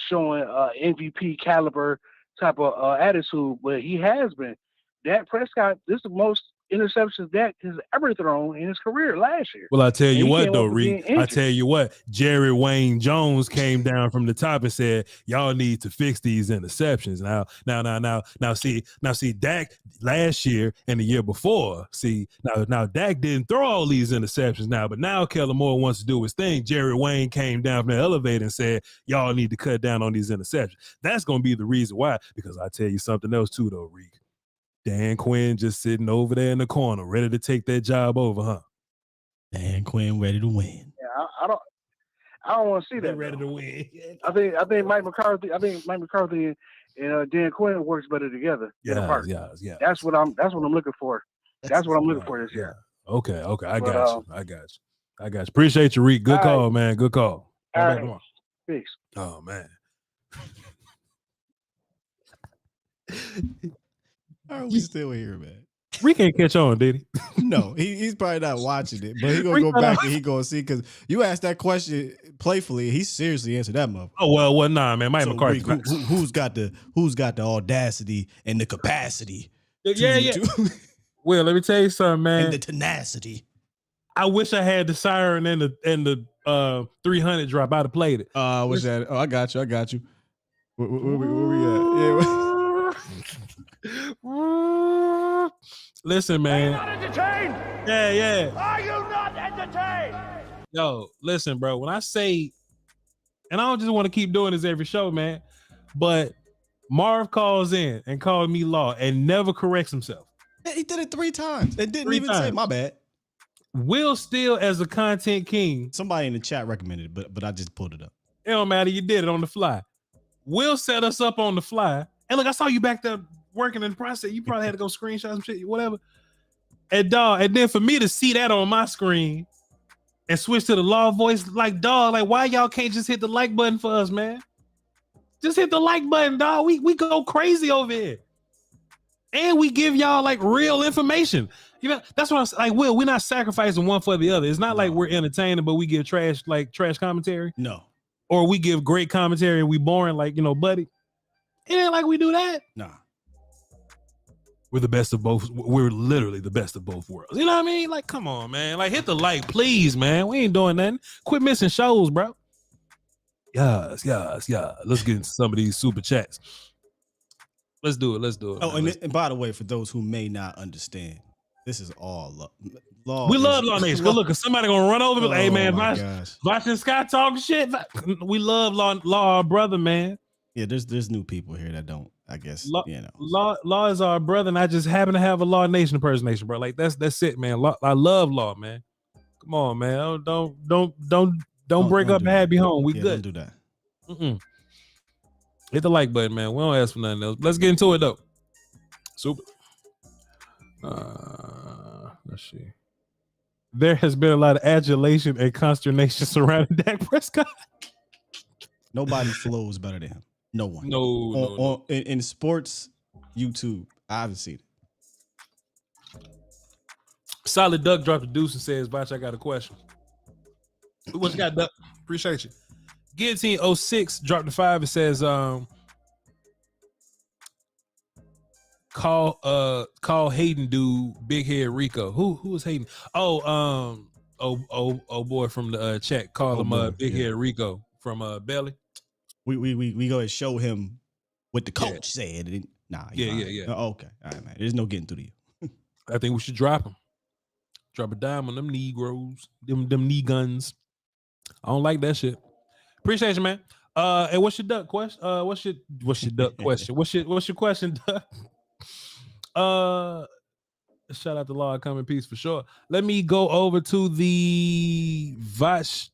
showing MVP caliber type of attitude? But he has been. Dak Prescott, this is the most interceptions Dak has ever thrown in his career last year. Well, I tell you what, though, Reek. I tell you what, Jerry Wayne Jones came down from the top and said, "Y'all need to fix these interceptions." Now, see, Dak last year and the year before. Now, Dak didn't throw all these interceptions now, but now Kellen Moore wants to do his thing. Jerry Wayne came down from the elevator and said, "Y'all need to cut down on these interceptions." That's going to be the reason why. Because I tell you something else too, though, Reek. Dan Quinn just sitting over there in the corner, ready to take that job over, huh? Dan Quinn ready to win. Yeah, I don't want to see that. Ready to win. I think Mike McCarthy and Dan Quinn works better together. Yeah. That's what I'm looking for. That's what I'm looking for this year. Okay. I got you. Appreciate you, Reek. Good call, man. Good call. All right. Peace. Oh man. How are we still here, man? We can't catch on, did he? No, he's probably not watching it, but he's gonna go back and he gonna see because you asked that question playfully. He seriously answered that motherfucker. Oh well, nah, man. Mike McCarthy. Who's got the audacity and the capacity? Well, let me tell you something, man. And the tenacity. I wish I had the siren and the 300 drop. I'd have played it. What's that? Oh, I got you. Where we at? Yeah. Listen, man. Are you not entertained? Yeah. Are you not entertained? Yo, listen, bro. When I say, and I don't just want to keep doing this every show, man, but Marv calls in and called me law and never corrects himself. Yeah, he did it 3 times and didn't even say my bad. Will Steele as a content king. Somebody in the chat recommended it, but I just pulled it up. It don't matter. You did it on the fly. Will set us up on the fly. And look, I saw you back there working in the process. You probably had to go screenshot some shit, whatever. And then for me to see that on my screen, and switch to the law voice, like, dog, like, why y'all can't just hit the like button for us, man? Just hit the like button, dog. We go crazy over here. And we give y'all like real information. You know, that's what I'm like, Will, we're not sacrificing one for the other. It's not like we're entertaining, but we give trash commentary. No. Or we give great commentary and we boring, like, you know, buddy. It ain't like we do that. Nah. We're the best of both. We're literally the best of both worlds. You know what I mean? Like, come on, man. Like, hit the like, please, man. We ain't doing nothing. Quit missing shows, bro. Yes. Let's get into some of these super chats. Let's do it. Oh, and by the way, for those who may not understand, this is all law. We love Law Nation. Go look, cause somebody gonna run over me. Like, hey, man, watching Scott talk shit. We love law, our brother, man. Yeah, there's new people here that don't. I guess law, you know. Law is our brother, and I just happen to have a Law Nation impersonation, bro. Like that's it, man. I love Law, man. Come on, man. Don't break up and have you home. We good. Don't do that. Hit the like button, man. We don't ask for nothing else. Let's get into it though. Super. Let's see. There has been a lot of adulation and consternation surrounding Dak Prescott. Nobody flows better than him. No one. No. In sports, YouTube, I haven't seen it. Solid Duck dropped a deuce and says, Voch, I got a question. What you got, Duck? Appreciate you. Guillotine 06 dropped the 5. It says, call Hayden dude Big Head Rico. Who is Hayden? Oh boy from the chat. Call him Big Head Rico from Belly. We go and show him what the coach said. Nah. Yeah. Oh, okay. All right, man. There's no getting through to you. I think we should drop him. Drop a dime on them Negroes, them knee guns. I don't like that shit. Appreciate you, man. And what's your duck question? What's your duck question? What's your question, Duck? Shout out to Law Come in Peace for sure. Let me go over to the Voch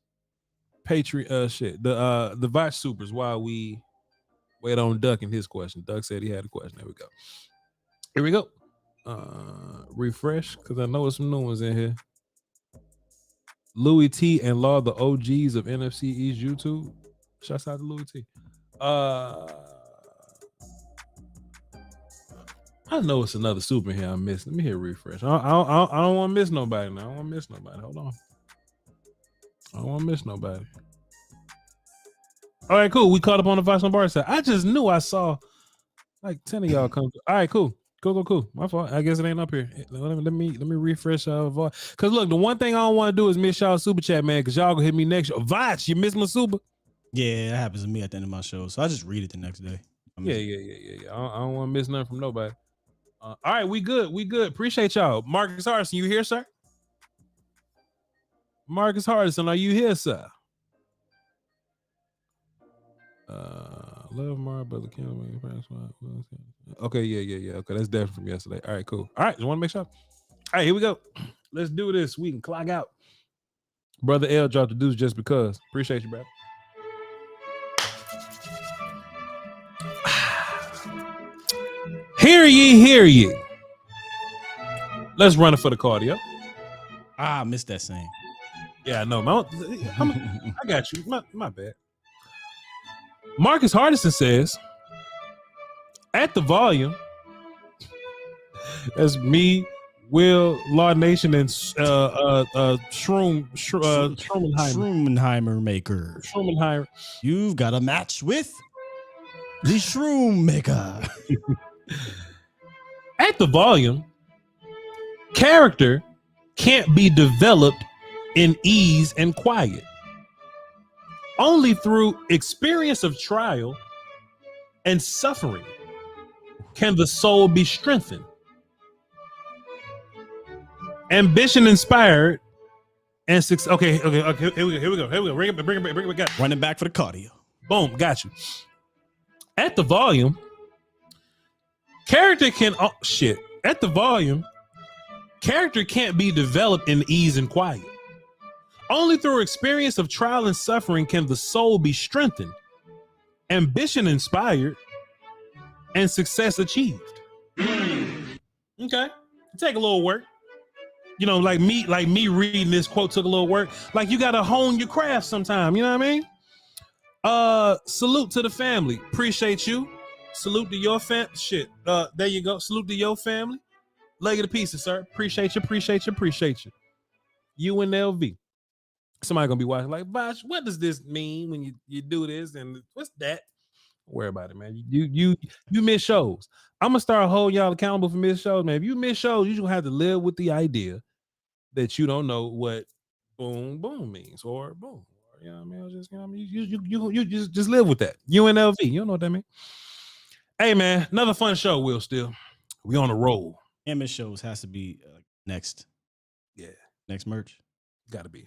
Patreon shit. The Voch Supers while we wait on Duck and his question. Duck said he had a question. There we go. Here we go. Refresh, because I know there's some new ones in here. Louis T and Law, the OGs of NFC East YouTube. Shouts out to Louis T. I know it's another super here I missed. Let me hit refresh. I don't want to miss nobody now. I don't want to miss nobody. Hold on. I don't want to miss nobody. All right, cool. We caught up on the Voch Lombardi side. I just knew I saw like 10 of y'all come through. All right, cool. Cool. My fault. I guess it ain't up here. Let me refresh Voch. Cause look, the one thing I don't want to do is miss y'all super chat, man. Cause y'all gonna hit me next show. Voch, you missed my super. Yeah, that happens to me at the end of my show. So I just read it the next day. Yeah. I don't want to miss nothing from nobody. All right, we good. Appreciate y'all. Marcus Hardison, you here, sir? Marcus Hardison, are you here, sir? Love my brother Kellen. Okay, yeah. Okay, that's definitely from yesterday. All right, cool. All right, just want to make sure. All right, here we go. Let's do this. We can clock out. Brother L dropped the deuce just because. Appreciate you, bro. Hear ye. Let's run it for the cardio. I missed that saying. Yeah, I know. I got you. My bad. Marcus Hardison says, at the volume, that's me, Will, Law Nation, and Schoonmaker maker. Schoonmaker. You've got a match with the Schoonmaker. At the volume, character can't be developed in ease and quiet. Only through experience of trial and suffering can the soul be strengthened. Ambition inspired and success. Okay. Here we go. Bring it back. Running back for the cardio. Boom. Got you. At the volume, character can. Oh shit. At the volume, character can't be developed in ease and quiet. Only through experience of trial and suffering can the soul be strengthened, ambition inspired, and success achieved. Okay. Take a little work. you know, like me reading this quote took a little work. Like you gotta hone your craft sometime, you know what I mean? Salute to the family. Appreciate you. Salute to your shit. There you go. Salute to your family. Leg of the pieces, sir. Appreciate you. UNLV. Somebody gonna be watching like, Voch, what does this mean when you do this? And what's that? Don't worry about it, man. You miss shows. I'm gonna start holding y'all accountable for miss shows, man. If you miss shows, you just have to live with the idea that you don't know what boom boom means or boom. You know what I mean? Just, you know what I mean? You just live with that. UNLV. You don't know what that means. Hey, man, another fun show, Will Steele. We on a roll. MS shows has to be next. Yeah. Next merch. Gotta be.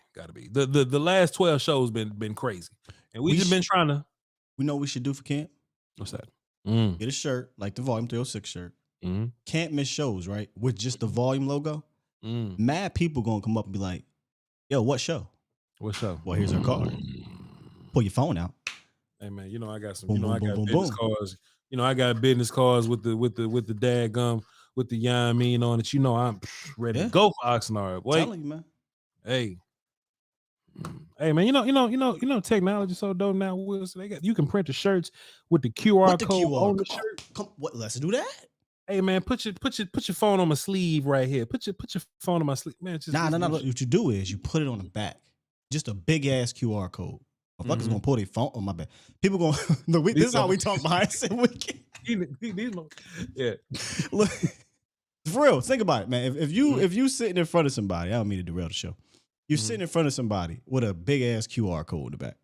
The last 12 shows been crazy. And we just been trying to. We know what we should do for camp. What's that? Get a shirt, like the Volume 306 shirt. Can't miss shows, right? With just the Volume logo. Mad people gonna come up and be like, yo, what show? What show? Well, here's our card. Pull your phone out. Hey man, you know I got some, boom, I boom, got boom, business boom. cards. You know, I got business cards with the daggum, with the I mean on it. You know, I'm ready to go for Oxnard. Boy. Telling you, man. Hey man, you know, technology so dope now. Will, so you can print the shirts with the QR code on the shirt. Let's do that. Hey man, put your phone on my sleeve right here. Put your phone on my sleeve, man. Nah. What you do is you put it on the back, just a big ass QR code. Motherfuckers gonna pull their phone on my back. People gonna look. This is how we talk behind the weekend. Yeah, look, for real. Think about it, man. If you sitting in front of somebody, I don't mean to derail the show. You're sitting in front of somebody with a big ass QR code in the back.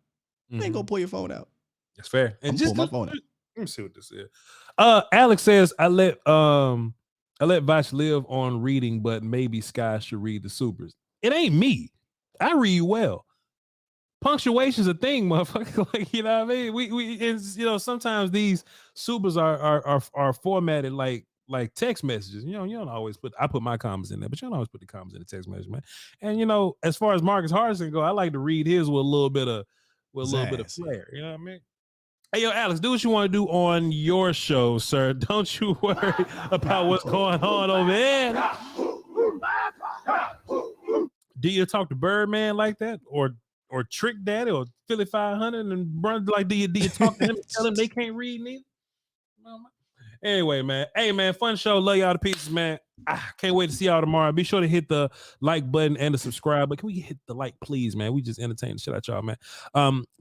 You ain't gonna pull your phone out. That's fair. And just pull my phone out. Let me see what this is. Alex says I let Voch live on reading, but maybe Sky should read the supers. It ain't me. I read well. Punctuation's a thing, motherfucker. Like, you know what I mean? We you know, sometimes these supers are formatted like text messages. You don't always I put my comments in there, but you don't always put the comments in the text message, man. And you know, as far as Marcus Hardison go, I like to read his with a little bit of flair. You know what I mean? Hey, yo, Alex, do what you want to do on your show, sir. Don't you worry about what's going on over there. Do you talk to Birdman like that, or Trick Daddy, or Philly 500, and run like? Do you talk to him and tell him they can't read neither? Anyway, man. Hey, man, fun show. Love y'all to pieces, man. Can't wait to see y'all tomorrow. Be sure to hit the like button and the subscribe. But can we hit the like, please, man? We just entertain the shit out y'all, man.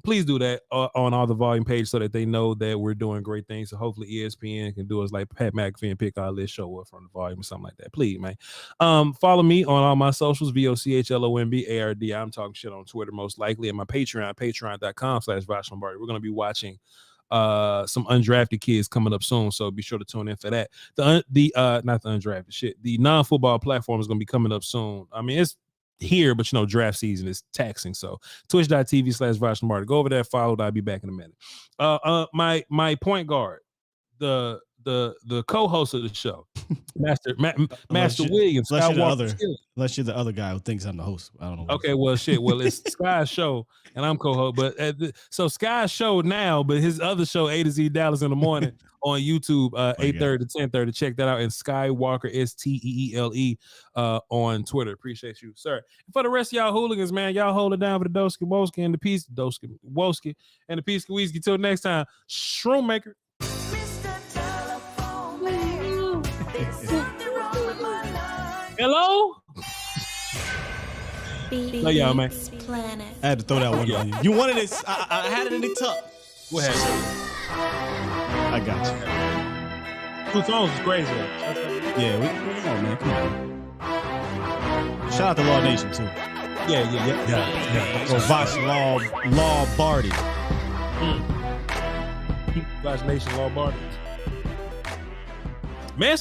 Please do that on all the volume pages so that they know that we're doing great things. So hopefully ESPN can do us like Pat McAfee and pick our list show up from the volume or something like that. Please, man. Follow me on all my socials, VOCHLOMBARD. I'm talking shit on Twitter most likely, and my Patreon, patreon.com/Voch Lombardi. We're going to be watching some undrafted kids coming up soon, so be sure to tune in for that. Not the undrafted shit. The non-football platform is gonna be coming up soon. I mean, it's here, but you know, draft season is taxing. So twitch.tv/Voch Lombardi. Go over there, follow. I'll be back in a minute. My point guard, the co-host of the show, Master Williams. Unless you're the other guy who thinks I'm the host. I don't know. Okay, well, shit. Well, it's Sky's show, and I'm co-host. But so Sky's show now, but his other show, A to Z Dallas in the morning on YouTube, 8:30 to 10:30. Check that out. And Skywalker, STEELE, on Twitter. Appreciate you, sir. And for the rest of y'all hooligans, man, y'all hold it down for the Doski Woski and the piece Woski and the piece Weezy. Till next time, Schoonmaker. Hello? Love y'all, man. I had to throw that one on you. You wanted it. I had it in the tuck. What happened? I got you. 2 songs is crazy. Yeah, come on, man. Come on. Shout out to Law Nation, too. Yeah. Or Voch Lombardi. Voch Nation Lombardi. Man,